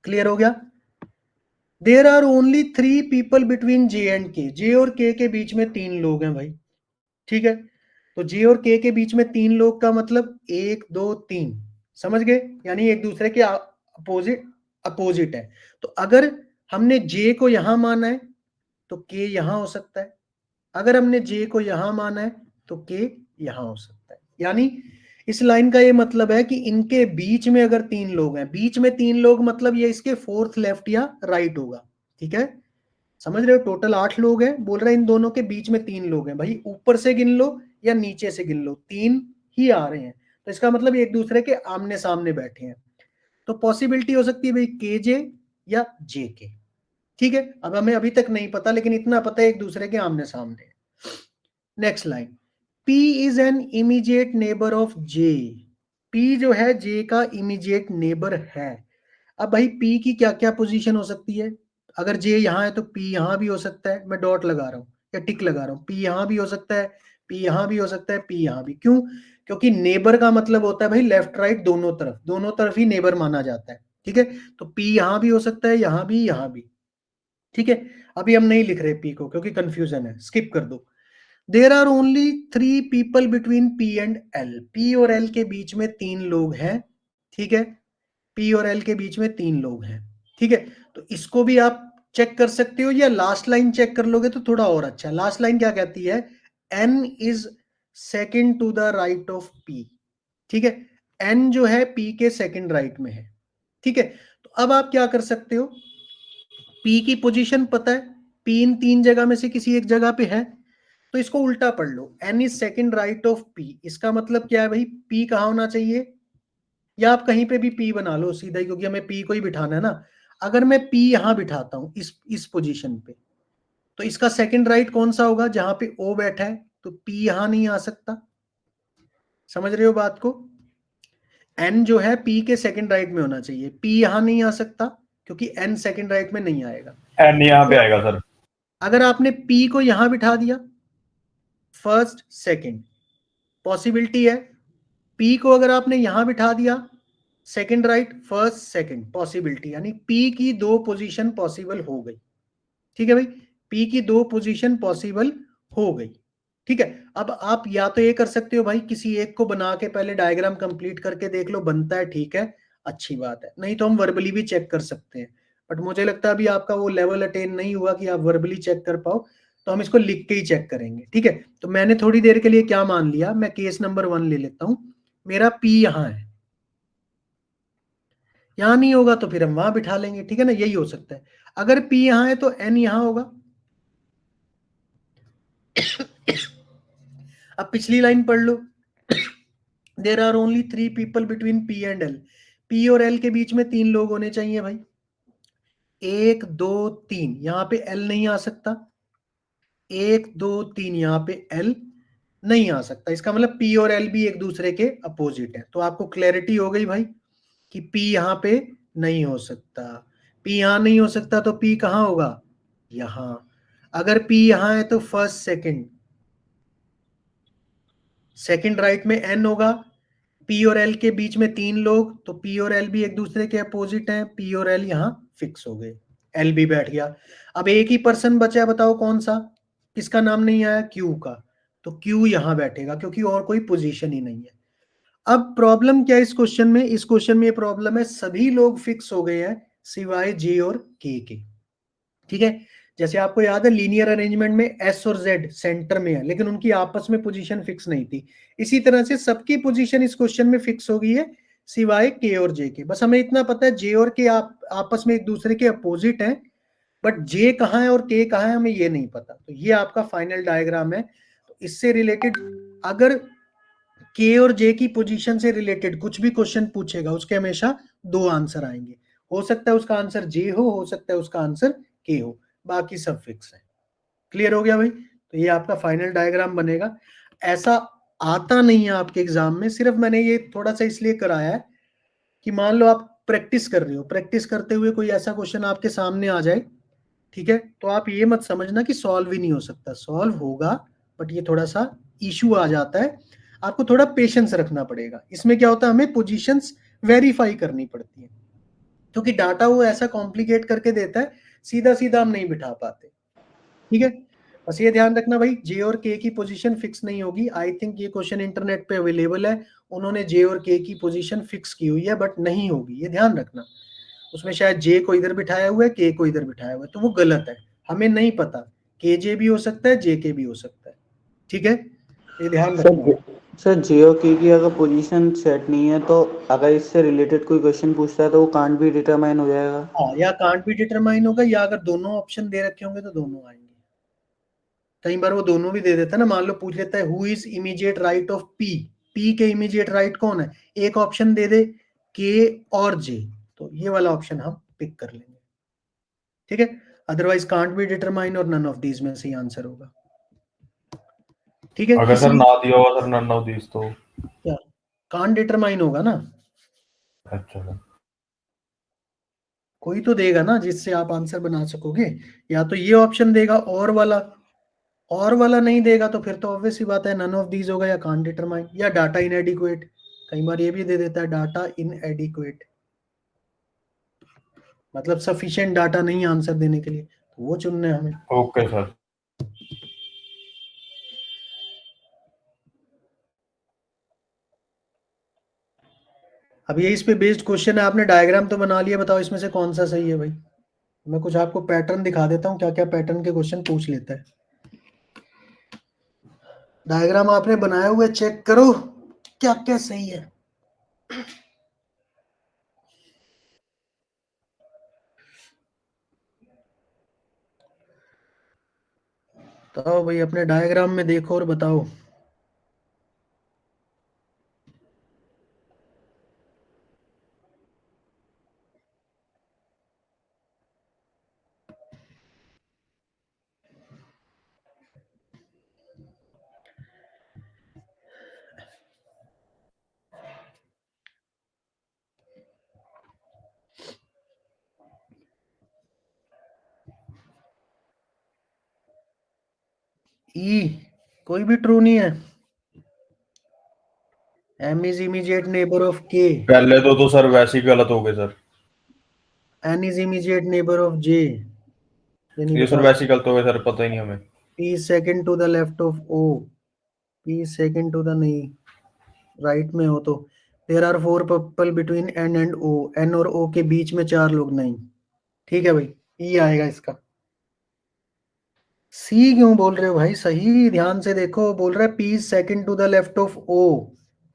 क्लियर हो गया। There are only 3 people between J and K. J और के बीच में 3 लोग हैं भाई। ठीक है, तो जे और के बीच में 3 लोग का मतलब 1 2 3, समझ गए, यानी एक दूसरे के अपोजिट है। तो अगर हमने जे को यहां माना है तो के यहां हो सकता है, अगर हमने जे को यहां माना है तो के यहां हो सकता है। यानी इस लाइन का ये मतलब है कि इनके बीच में अगर 3 लोग हैं, बीच में 3 लोग मतलब ये इसके फोर्थ लेफ्ट या राइट होगा। ठीक है, समझ रहे हो? टोटल 8 लोग हैं, बोल रहे हैं इन दोनों के बीच में 3 लोग हैं। भाई ऊपर से गिन लो या नीचे से गिन लो, 3 ही आ रहे हैं, तो इसका मतलब एक दूसरे के आमने सामने बैठे हैं। तो पॉसिबिलिटी हो सकती है भाई के जे या जे के। ठीक है, अब हमें अभी तक नहीं पता, लेकिन इतना पता है एक दूसरे के आमने सामने। Next line, P is an immediate neighbour of J। P जो है J का इमीडिएट नेबर है। अब भाई P की क्या क्या पोजीशन हो सकती है? अगर J यहां है तो P यहां भी हो सकता है, मैं डॉट लगा रहा हूं या टिक लगा रहा हूं। P यहां भी हो सकता है, P यहां भी हो सकता है, P यहां भी। क्यों? क्योंकि नेबर का मतलब होता है भाई लेफ्ट राइट दोनों तरफ ही नेबर माना जाता है। ठीक है, तो P यहां भी हो सकता है, यहां भी। ठीक है, अभी हम नहीं लिख रहे P को क्योंकि कंफ्यूजन है, स्किप कर दो। There are only 3 people between P and L। P और L के बीच में 3 लोग हैं। ठीक है, P और L के बीच में 3 लोग हैं। ठीक है, तो इसको भी आप चेक कर सकते हो, या लास्ट लाइन चेक कर लोगे तो थोड़ा और अच्छा। लास्ट लाइन क्या कहती है? N is second to the right of P। ठीक है, N जो है P के सेकेंड राइट में है। ठीक है, तो अब आप क्या कर सकते हो? P की पोजीशन पता है, P इन 3 जगह में से किसी एक जगह पे है, तो इसको उल्टा पढ़ लो, N is second right of P। इसका मतलब क्या है भाई? P कहां होना चाहिए? या आप कहीं पे भी P बना लो सीधा ही, क्योंकि हमें P को ही बिठाना है ना। अगर मैं P यहां बिठाता हूं इस पोजीशन पे, तो इसका सेकेंड राइट कौन सा होगा? जहां पे O बैठा है, तो P यहां नहीं आ सकता। समझ रहे हो बात को? N जो है P के सेकेंड राइट में होना चाहिए, P यहां नहीं आ सकता क्योंकि N सेकेंड राइट में नहीं आएगा। एन यहाँ पे आएगा सर। अगर आपने P को यहां बिठा दिया, फर्स्ट सेकेंड पॉसिबिलिटी है। P को अगर आपने यहां बिठा दिया, second right first second possibility, यानी P की 2 पोजीशन पॉसिबल हो गई। ठीक है भाई, P की 2 पोजीशन पॉसिबल हो गई। ठीक है, अब आप या तो ये कर सकते हो भाई, किसी एक को बना के पहले डायग्राम कंप्लीट करके देख लो, बनता है ठीक है, अच्छी बात है। नहीं तो हम वर्बली भी चेक कर सकते हैं, बट मुझे लगता है अभी आपका वो लेवल अटेन नहीं हुआ कि आप वर्बली चेक कर पाओ, तो हम इसको लिख के ही चेक करेंगे। ठीक है, तो मैंने थोड़ी देर के लिए क्या मान लिया, मैं केस नंबर 1 ले लेता हूं। मेरा P यहां है, यहां नहीं होगा तो फिर हम वहां बिठा लेंगे। ठीक है ना, यही हो सकता है। अगर P यहां है तो N यहां होगा। अब पिछली लाइन पढ़ लो, there are only 3 people between P and L। P और L के बीच में 3 लोग होने चाहिए भाई। 1 2 3, यहां पे L नहीं आ सकता। 1 2 3, यहां पे L नहीं आ सकता। इसका मतलब P और L भी एक दूसरे के अपोजिट है। तो आपको क्लैरिटी हो गई भाई कि P यहां पे नहीं हो सकता। P यहां नहीं हो सकता तो P कहां होगा? यहां। अगर P यहां है तो फर्स्ट सेकंड राइट में N होगा। P और L के बीच में 3 लोग, तो P और L भी एक दूसरे के अपोजिट हैं। P और L यहां फिक्स हो गए, L भी बैठ गया। अब एक ही पर्सन बचा, बताओ कौन सा? किसका नाम नहीं आया? Q का। तो Q यहां बैठेगा क्योंकि और कोई पोजीशन ही नहीं है। अब प्रॉब्लम क्या है इस क्वेश्चन में? इस क्वेश्चन में ये प्रॉब्लम है, सभी लोग फिक्स हो गए हैं सिवाय J और K के। ठीक है, जैसे आपको याद है लीनियर अरेंजमेंट में S और Z सेंटर में है, लेकिन उनकी आपस में पोजीशन फिक्स नहीं थी। इसी तरह से सबकी पोजीशन इस क्वेश्चन में फिक्स हो गई है सिवाय K और J के। बस हमें इतना पता है J और K आपस में एक दूसरे के अपोजिट हैं, बट J कहाँ है और K कहाँ है हमें ये नहीं पता। तो ये आपका फाइनल डायग्राम है। तो इससे रिलेटेड अगर K और J की पोजीशन से रिलेटेड कुछ भी क्वेश्चन पूछेगा, उसके हमेशा 2 आंसर आएंगे। हो सकता है उसका आंसर J हो सकता है उसका आंसर K हो, बाकी सब फिक्स है। क्लियर हो गया भाई? तो ये आपका फाइनल डायग्राम बनेगा। ऐसा आता नहीं है आपके एग्जाम में, सिर्फ मैंने ये थोड़ा सा इसलिए कराया है कि मान लो आप प्रैक्टिस कर रहे हो, प्रैक्टिस करते हुए कोई ऐसा क्वेश्चन आपके सामने आ जाए, ठीक है, तो आप ये मत समझना कि सॉल्व ही नहीं हो सकता, सॉल्व होगा, बट ये थोड़ा सा इशू आ जाता है। आपको थोड़ा पेशेंस रखना पड़ेगा। इसमें क्या होता है, हमें पोजीशंस वेरीफाई करनी पड़ती है, क्योंकि डाटा वो ऐसा कॉम्प्लिकेट करके देता है, सीधा सीधा हम नहीं बिठा पाते। ठीक है, बस ये ध्यान रखना भाई, J और K की पोजीशन फिक्स नहीं होगी। आई थिंक ये क्वेश्चन इंटरनेट पे अवेलेबल है, उन्होंने J और K की पोजीशन फिक्स की हुई है, बट नहीं होगी, ये ध्यान रखना। उसमें शायद J को इधर बिठाया हुआ है, K को इधर बिठाया हुआ है, तो वो गलत है। हमें नहीं पता, KJ भी हो सकता है, JK भी हो सकता है। ठीक है, ये ध्यान सर रखना। सर जियो की अगर पोजीशन सेट नहीं है तो अगर इससे रिलेटेड कोई क्वेश्चन पूछता है तो वो कांट भी डिटरमाइन हो जाएगा। हाँ, या कांट भी डिटरमाइन होगा, या अगर दोनों ऑप्शन दे रखे होंगे तो दोनों आएंगे। कई बार वो दोनों भी दे देता है ना, मान लो पूछ लेता है who is immediate right of P, P के इमीडिएट राइट कौन है, एक ऑप्शन दे दे के और जे, तो ये वाला ऑप्शन हम पिक कर लेंगे, ठीक है। अदरवाइज कांट बी डिटरमाइन और नन ऑफ दीज में सही आंसर होगा, ठीक है। अगर सर इसी ना दिया होगा सर नन ऑफ दिस तो क्या कांट डिटरमाइन होगा ना, अच्छा सर। कोई तो देगा ना जिससे आप आंसर बना सकोगे, या तो ये ऑप्शन देगा और वाला नहीं देगा तो फिर तो ऑब्वियस ही बात है नन ऑफ दीज होगा या कांट डिटरमाइन या डाटा इनएडिक्वेट, कई बार ये भी दे देता है डाटा इनएडिक्वेट, मतलब सफिशिएंट डाटा नहीं आंसर देने के लिए, तो वो चुनना है हमें। Okay sir. अब ये इस पे बेस्ड क्वेश्चन है, आपने डायग्राम तो बना लिया, बताओ इसमें से कौन सा सही है भाई। मैं कुछ आपको पैटर्न दिखा देता हूँ, क्या क्या पैटर्न के क्वेश्चन पूछ लेता है। डायग्राम आपने बनाया हुआ है, चेक करो क्या क्या सही है। बताओ भाई, अपने डायग्राम में देखो और बताओ। ई कोई भी ट्रू नहीं है, M is immediate neighbour of K, पहले तो सर वैसे ही गलत हो गए sir. N is immediate neighbour of J, ये नहीं ये सर बता वैसे ही गलत हो गए सर, पता ही नहीं हमें। P second to the left of O, P second to the नहीं, राइट में हो तो there are 4 people between N and O, N और ओ के बीच में 4 लोग नहीं, ठीक है भाई, ई आएगा इसका। सी क्यों बोल रहे हो भाई, सही ध्यान से देखो, बोल रहा है P second to the left of O,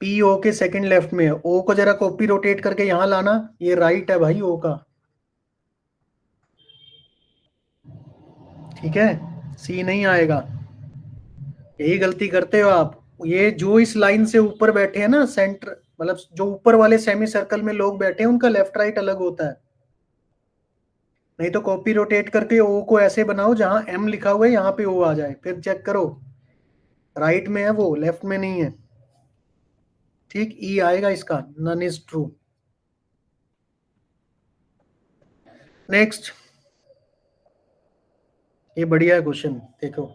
P O के सेकंड लेफ्ट में है, ओ को जरा कॉपी रोटेट करके यहां लाना, ये राइट है भाई ओ का, ठीक है, सी नहीं आएगा, यही गलती करते हो आप। ये जो इस लाइन से ऊपर बैठे हैं ना, सेंटर मतलब जो ऊपर वाले सेमी सर्कल में लोग बैठे हैं उनका लेफ्ट राइट अलग होता है, नहीं तो कॉपी रोटेट करके ओ को ऐसे बनाओ जहां एम लिखा हुआ है यहाँ पे ओ आ जाए, फिर चेक करो राइट में है वो, लेफ्ट में नहीं है, ठीक। ई आएगा इसका, नन इज ट्रू। नेक्स्ट, ये बढ़िया है क्वेश्चन, देखो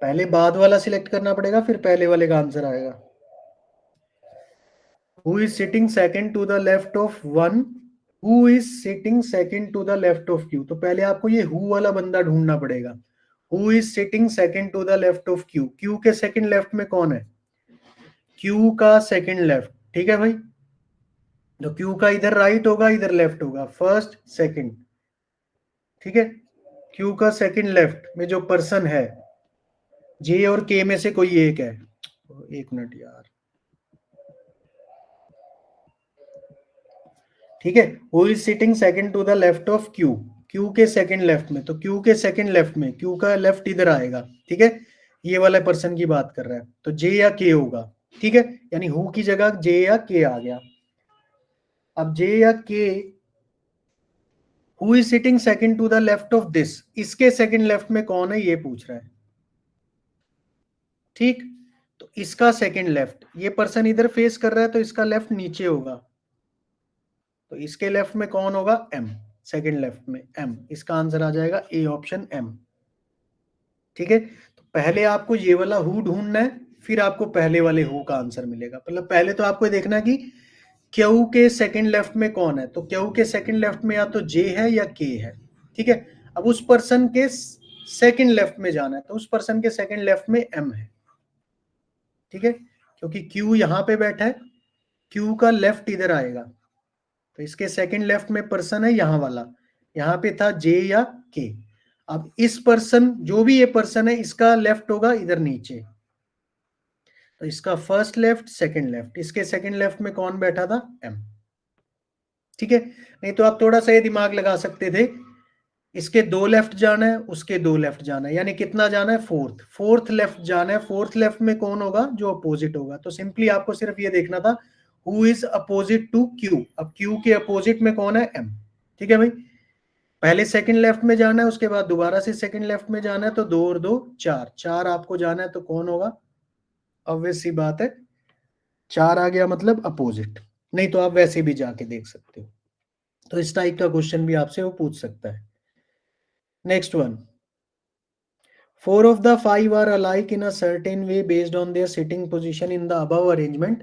पहले बाद वाला सिलेक्ट करना पड़ेगा फिर पहले वाले का आंसर आएगा। Who is sitting second to the left of one, who is sitting second to the left of Q, तो पहले आपको ये हु वाला बंदा ढूंढना पड़ेगा। Who is sitting second to the left of Q, Q के सेकंड लेफ्ट में कौन है, क्यू का सेकंड लेफ्ट, ठीक है भाई, तो क्यू का इधर राइट होगा इधर लेफ्ट होगा, फर्स्ट सेकंड, ठीक है। क्यू का सेकंड लेफ्ट में जो पर्सन है, जे और के में से कोई एक है, एक मिनट यार, ठीक है। Who is sitting second to the left of Q, Q के सेकंड लेफ्ट में, तो क्यू के सेकंड लेफ्ट में क्यू का लेफ्ट इधर आएगा, ठीक है, ये वाले पर्सन की बात कर रहा है, तो जे या के होगा, ठीक है, यानी हु की जगह जे या के आ गया। अब जे या K, who is sitting second to the left of this, इसके सेकंड लेफ्ट में कौन है ये पूछ रहा है, ठीक। तो इसका सेकंड लेफ्ट, ये पर्सन इधर फेस कर रहा है तो इसका लेफ्ट नीचे होगा, तो इसके लेफ्ट में कौन होगा, एम, सेकंड लेफ्ट में एम, इसका आंसर आ जाएगा ए ऑप्शन एम, ठीक है। तो पहले आपको ये वाला हु ढूंढना है, फिर आपको पहले वाले हु का आंसर मिलेगा। मतलब पहले तो आपको देखना है कि क्यू के सेकंड लेफ्ट में कौन है, तो क्यू के सेकंड लेफ्ट में या तो जे है या के है, ठीक है। अब उस पर्सन के सेकंड लेफ्ट में जाना है, तो उस पर्सन के सेकंड लेफ्ट में एम है, ठीक है, क्योंकि क्यू यहां पे बैठा है क्यू का लेफ्ट इधर आएगा, तो इसके सेकंड लेफ्ट में पर्सन है यहां वाला, यहां पे था जे या के। अब इस पर्सन, जो भी ये पर्सन है, इसका लेफ्ट होगा इधर नीचे, तो इसका फर्स्ट लेफ्ट सेकंड लेफ्ट, इसके सेकंड लेफ्ट में कौन बैठा था, एम। ठीक है, नहीं तो आप थोड़ा सा ये दिमाग लगा सकते थे, इसके दो लेफ्ट जाना है, उसके दो लेफ्ट जाना है, यानी कितना जाना है, फोर्थ लेफ्ट जाना है। फोर्थ लेफ्ट में कौन होगा, जो अपोजिट होगा। तो सिंपली आपको सिर्फ ये देखना था who is opposite to Q. अब क्यू के अपोजिट में कौन है, एम। ठीक है भाई, पहले सेकंड लेफ्ट में जाना है, उसके बाद दोबारा से सेकंड लेफ्ट में जाना है, तो 2 और 2 4, 4 आपको जाना है, तो कौन होगा, ऑब्वियस सी बात है 4 आ गया, मतलब अपोजिट। नहीं तो आप वैसे भी जाके देख सकते हो। तो इस टाइप का क्वेश्चन भी आपसे वो पूछ सकता है। Next one, 4 of the 5 are alike in a certain way based on their sitting position in the above arrangement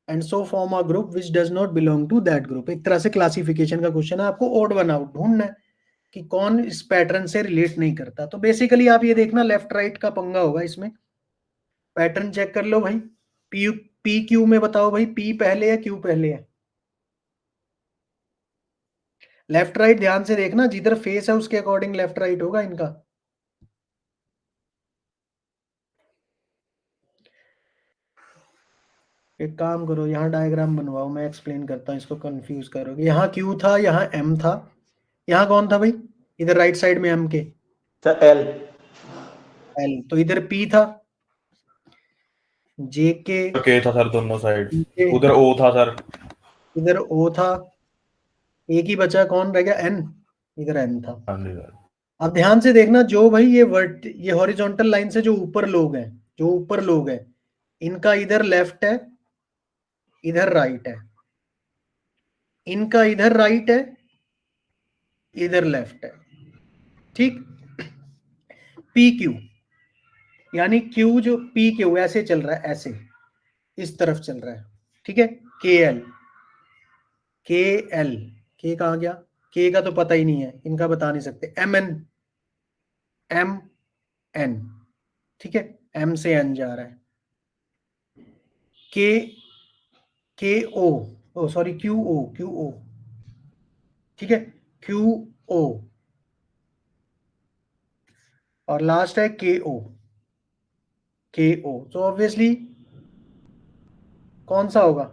and so form a group which does not belong to that group। एक तरह से क्लासिफिकेशन का क्वेश्चन है, आपको ओड वन आउट ढूंढना है कि कौन इस पैटर्न से रिलेट नहीं करता। तो बेसिकली आप ये देखना लेफ्ट राइट का पंगा होगा इसमें। पैटर्न चेक कर लो भाई, पी क्यू में बताओ भाई, पी पहले है क्यू पहले है। लेफ्ट राइट ध्यान से देखना, जिधर फेस है उसके अकॉर्डिंग लेफ्ट राइट होगा इनका। एक काम करो, यहाँ डायग्राम बनवाओ, मैं एक्सप्लेन करता हूँ, इसको कंफ्यूज करोगे। यहाँ क्यू था, यहाँ एम था, यहाँ कौन था भाई, इधर राइट साइड में एम के, सर एल। एल। तो इधर पी था, जे के था सर दोनों साइड, के, उधर ओ था सर, इधर ओ था, एक ही बचा, कौन रह गया, एन, इधर एन था। हाँ जी सर। अब ध्यान से देखना, जो भाई ये हॉरिजॉन्टल लाइन से जो ऊपर लोग हैं, जो ऊपर लोग हैं, इनका इधर लेफ्ट है, इधर राइट है, इनका इधर राइट है, इधर लेफ्ट है। ठीक, पी क्यू, यानी क्यू जो पी क्यू ऐसे चल रहा है, ऐसे इस तरफ चल रहा है। ठीक है, के एल, के एल, के कहाँ गया, के का तो पता ही नहीं है, इनका बता नहीं सकते। एम एन, एम एन, ठीक है, एम से एन जा रहा है। के ओ सॉरी, क्यू ओ, ठीक है, क्यू ओ, और लास्ट है के ओ। तो ऑब्वियसली कौन सा होगा,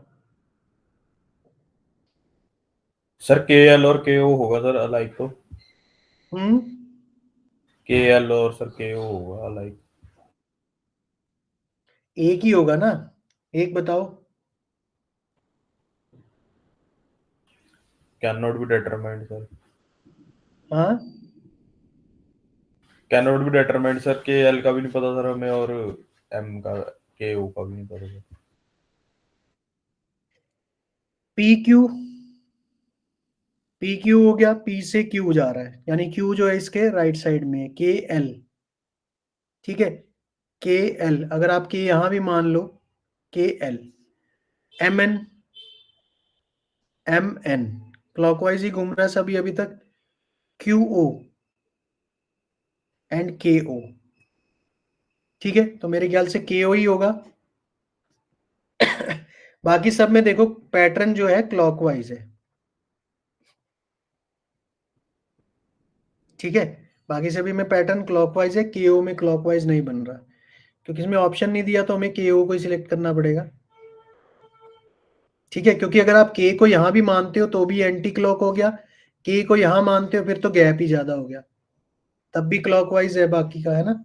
सर के एल और के ओ होगा सर अलाइक, तो के एल और सर के ओ होगा अलाइक। एक ही होगा ना, एक बताओ। Cannot be determined sir, हाँ, cannot be determined sir, K L का भी नहीं पता सर हमें, और एम का, के ओ का भी नहीं पता सर। पी क्यू हो गया, पी से क्यू जा रहा है, यानी क्यू जो है इसके राइट साइड में है, के एल। ठीक है, के एल, अगर आप के यहां भी मान लो, K L, M N, M N, clockwise ही घूम रहा है सभी अभी तक, क्यू ओ एंड के ओ। ठीक है, तो मेरे ख्याल से के ओ ही होगा। बाकी सब में देखो पैटर्न जो है क्लॉकवाइज है। ठीक है, बाकी सभी में पैटर्न क्लॉकवाइज है, के ओ में क्लॉकवाइज नहीं बन रहा, क्योंकि इसमें ऑप्शन नहीं दिया, तो हमें के ओ को ही सिलेक्ट करना पड़ेगा। ठीक है, क्योंकि अगर आप के को यहां भी मानते हो तो भी एंटी क्लॉक हो गया, के को यहां मानते हो फिर तो गैप ही ज्यादा हो गया, तब भी क्लॉकवाइज है बाकी का, है ना।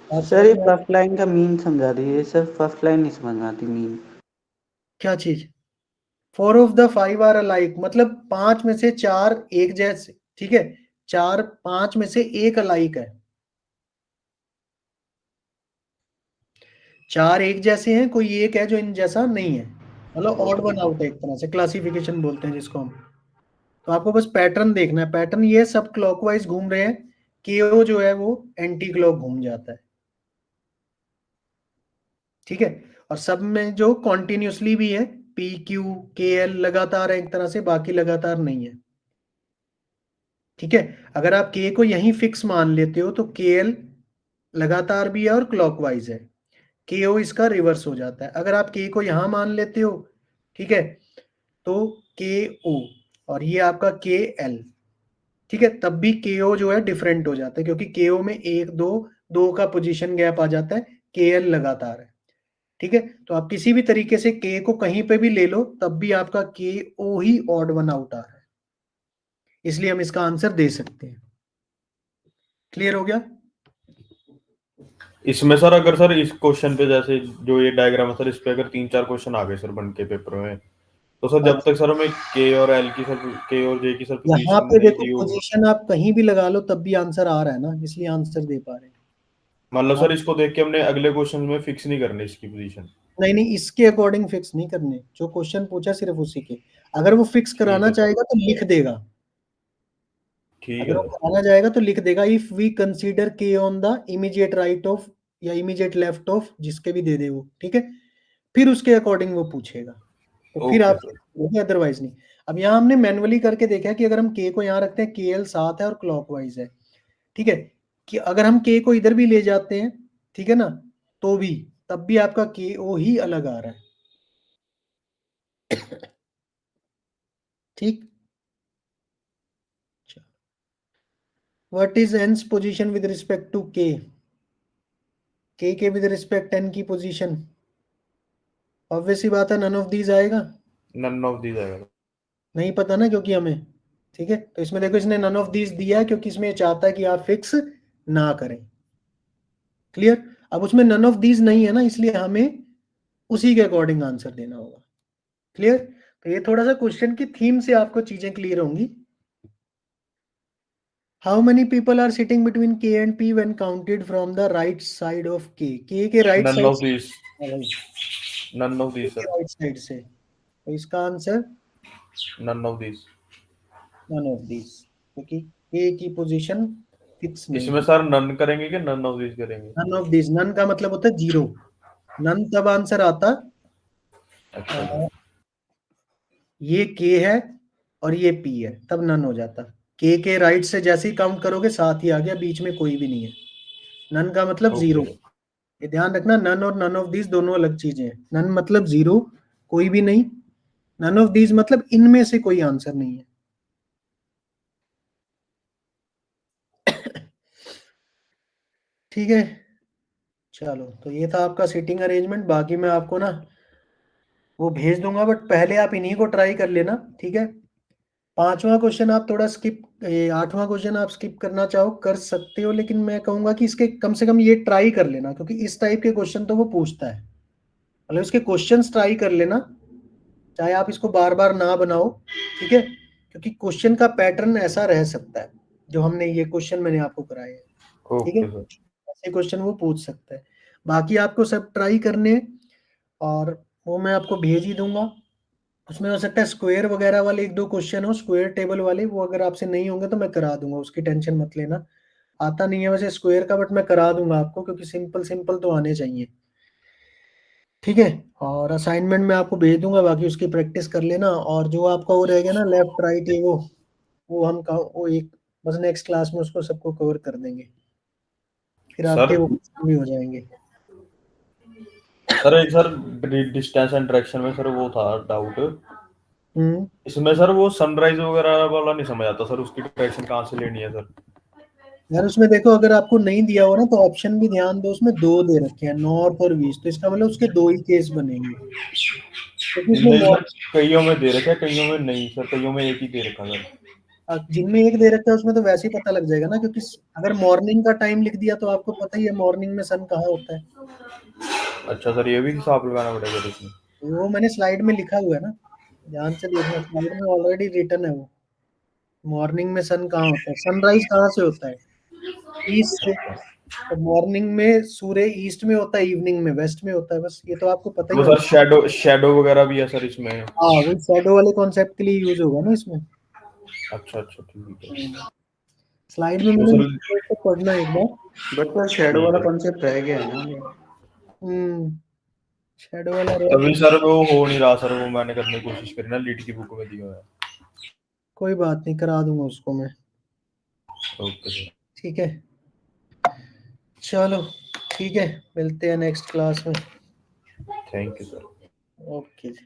आप सर ये समझ में फर्स्ट लाइन का मीन समझा दीजिए सर, फर्स्ट लाइन नहीं समझ में आती मीन। क्या चीज, 4 of the 5 आर अलाइक, मतलब 5 में से 4 एक जैसे। ठीक है, 5 में से एक अलाइक है, 4 एक जैसे हैं, कोई एक है जो इन जैसा नहीं है, मतलब ऑड वन आउट है, एक तरह से क्लासिफिकेशन बोलते हैं जिसको हम। तो आपको बस पैटर्न देखना है, पैटर्न ये सब क्लॉकवाइज घूम रहे हैं, केओ जो है वो एंटी क्लॉक घूम जाता है। ठीक है, और सब में जो कॉन्टिन्यूसली भी है, पी क्यू के एल लगातार है एक तरह से, बाकी लगातार नहीं है। ठीक है, अगर आप के को यहीं फिक्स मान लेते हो तो के एल लगातार भी है और क्लॉकवाइज है, के ओ इसका रिवर्स हो जाता है। अगर आप के को यहां मान लेते हो, ठीक है, तो KO और ये आपका KL, ठीक है, तब भी KO जो है डिफरेंट हो जाता है क्योंकि KO में 1 2 का पोजीशन गैप आ जाता है, KL लगातार है, ठीक है। तो आप किसी भी तरीके से K को कहीं पे भी ले लो तब भी आपका KO ही ऑड वन आउट आ रहा है, इसलिए हम इसका आंसर दे सकते हैं। क्लियर हो गया? इसमें सर अगर सर इस क्वेश्चन पे जैसे जो ये डायग्राम है सर, इस पे अगर 3-4 क्वेश्चन आ गए सर बन के पेपर में, तो सर जब तक सर हमें K और L की सर K और J की सर यहाँ पोजीशन पे नहीं देखो दी हो, पोजीशन आप कहीं भी लगा लो तब भी आंसर आ रहा है ना, इसलिए आंसर दे पा रहे हैं। मतलब हाँ, सर इसको देख के हमने अगले क्वेश्चन में फिक्स नहीं करनी इसकी पोजीशन। नहीं नहीं, इसके अकॉर्डिंग फिक्स नहीं करने, जो क्वेश्चन पूछा सिर्फ उसी के। अगर वो फिक्स ठीक कराना है सर, चाहेगा तो लिख देगा, ठीक अगर है वो सर, कराना चाहेगा तो लिख देगा if we consider K on the immediate right of या इमीडिएट लेफ्ट ऑफ, जिसके भी दे दे वो, ठीक है, फिर उसके अकॉर्डिंग वो पूछेगा, तो फिर ओके आप सर, अदरवाइज नहीं। अब यहाँ हमने मैनुअली करके देखा है कि अगर हम K को यहाँ रखते हैं, KL साथ है और क्लॉकवाइज है, ठीक है, कि अगर हम K को इधर भी ले जाते हैं, ठीक है ना, तो भी तब भी आपका KO ही अलग आ रहा है, ठीक। What is n's position with respect to K? K के विद रिस्पेक्ट n की पोजीशन, ऑब्वियस सी बात है नन ऑफ दीज आएगा, नन ऑफ दीज आएगा। नहीं पता ना क्योंकि हमें, ठीक है, तो इसमें देखो इसने नन ऑफ दीज दिया है क्योंकि इसमें चाहता है कि आप फिक्स ना करें। क्लियर? अब उसमें नन ऑफ दीज नहीं है ना, इसलिए हमें उसी के अकॉर्डिंग आंसर देना होगा। क्लियर? तो ये थोड़ा सा क्वेश्चन की थीम से आपको चीजें क्लियर होंगी। How many people are sitting between K and P when counted from the right side of K के right none side of these, से, नन ऑफ K दीज के सर, राइट साइड से, तो इसका answer none of these. None of these, क्योंकि K की पोजीशन फिक्स नहीं इसमें है। सर नन करेंगे कि नन ऑफ दीज करेंगे? नन ऑफ दिस, नन का मतलब होता है जीरो, नन तब आंसर आता अच्छा अ, सर, ये K है और ये P है, तब नन हो जाता। K के राइट से जैसे ही काउंट करोगे साथ ही आ गया, बीच में कोई भी नहीं है, नन का मतलब जीरो। ओके सर, ये ध्यान रखना, नन और नन ऑफ दिस दोनों अलग चीजें हैं। नन मतलब जीरो, कोई भी नहीं, नन ऑफ दिस मतलब इनमें से कोई आंसर नहीं है। ठीक है, चलो, तो ये था आपका सीटिंग अरेंजमेंट, बाकी मैं आपको ना वो भेज दूंगा, बट पहले आप इन्हीं को ट्राई कर लेना, ठीक है। 5वां क्वेश्चन आप थोड़ा स्किप, 8वां क्वेश्चन आप स्किप करना चाहो कर सकते हो, लेकिन मैं कहूंगा कि इसके कम से कम ये ट्राई कर लेना, क्योंकि इस टाइप के क्वेश्चन तो वो पूछता है, मतलब इसके क्वेश्चंस ट्राई कर लेना, चाहे आप इसको बार बार ना बनाओ, ठीक है, क्योंकि क्वेश्चन का पैटर्न ऐसा रह सकता है, जो हमने ये क्वेश्चन मैंने आपको कराए हैं, ठीक है, ओके सर, ऐसे क्वेश्चन वो पूछ सकता है। बाकी आपको सब ट्राई करने हैं, और वो मैं आपको भेज ही दूंगा। उसमें हो सकता है स्क्वायर वगैरह वाले 1 2 क्वेश्चन हो, स्क्वायर टेबल वाले, वो अगर आपसे नहीं होंगे तो मैं करा दूंगा, उसकी टेंशन मत लेना। आता नहीं है वैसे स्क्वायर का, बट मैं करा दूंगा आपको, क्योंकि सिंपल सिंपल तो आने चाहिए, ठीक है। और असाइनमेंट में आपको भेज दूंगा, बाकी उसकी प्रैक्टिस कर लेना, और जो आपका वो रहेगा ना लेफ्ट राइट ये वो हम वो एक बस नेक्स्ट क्लास में उसको सबको कवर कर देंगे, फिर सर, आपके वो भी हो जाएंगे। सर एक सर डिस्टेंस एंड डायरेक्शन में सर वो था डाउट, हम्म इसमें सर वो सनराइज वगैरह वाला नहीं समझ आता सर, उसकी डायरेक्शन कहाँ से लेनी है सर? यार उसमें देखो, अगर आपको नहीं दिया हो ना तो ऑप्शन भी ध्यान दो, उसमें 2 दे रखे हैं, नॉर्थ और ईस्ट, तो इसका मतलब उसके 2 ही केस बनेंगे, क्योंकि इसमें नहीं सर, कईयों में दे रखा है, कईयों में नहीं सर, कईयों में एक ही दे रखा सर। जिनमें एक दे रखा है उसमें तो वैसे ही पता लग जाएगा ना, क्योंकि अगर मॉर्निंग का टाइम लिख दिया तो आपको पता ही है मॉर्निंग में सन कहाँ होता है, अच्छा सर, ये भी हिसाब लगाना पड़ेगा इसमें। वो मैंने स्लाइड में लिखा हुआ है ना, ध्यान से देखना, स्लाइड में ऑलरेडी रिटन है वो, मॉर्निंग में सन कहाँ होता है, सनराइज कहाँ से होता है, ईस्ट से, तो मॉर्निंग में सूर्य ईस्ट में होता है, इवनिंग में वेस्ट में होता है, बस ये तो आपको पता ही वो सर होगा। शैडो शैडो वगैरह भी है सर इसमें? हाँ, वही शैडो वाले कॉन्सेप्ट के लिए यूज होगा ना इसमें। अच्छा अच्छा, ठीक है। स्लाइड में तो मैंने सर लिखा है, तो पढ़ना एक बार। बट सर शेडो ठीक वाला है, कॉन्सेप्ट रह गया है ना। हम्म शैडो वाला रह तभी गया, सर वो हो नहीं रहा सर, वो मैंने करने की कोशिश करी ना, लीड की बुक में दिया हुआ है। कोई बात नहीं, करा दूंगा उसको मैं, ओके सर, ठीक है। चलो, ठीक है, मिलते हैं नेक्स्ट क्लास में। Thank you sir. Okay ji.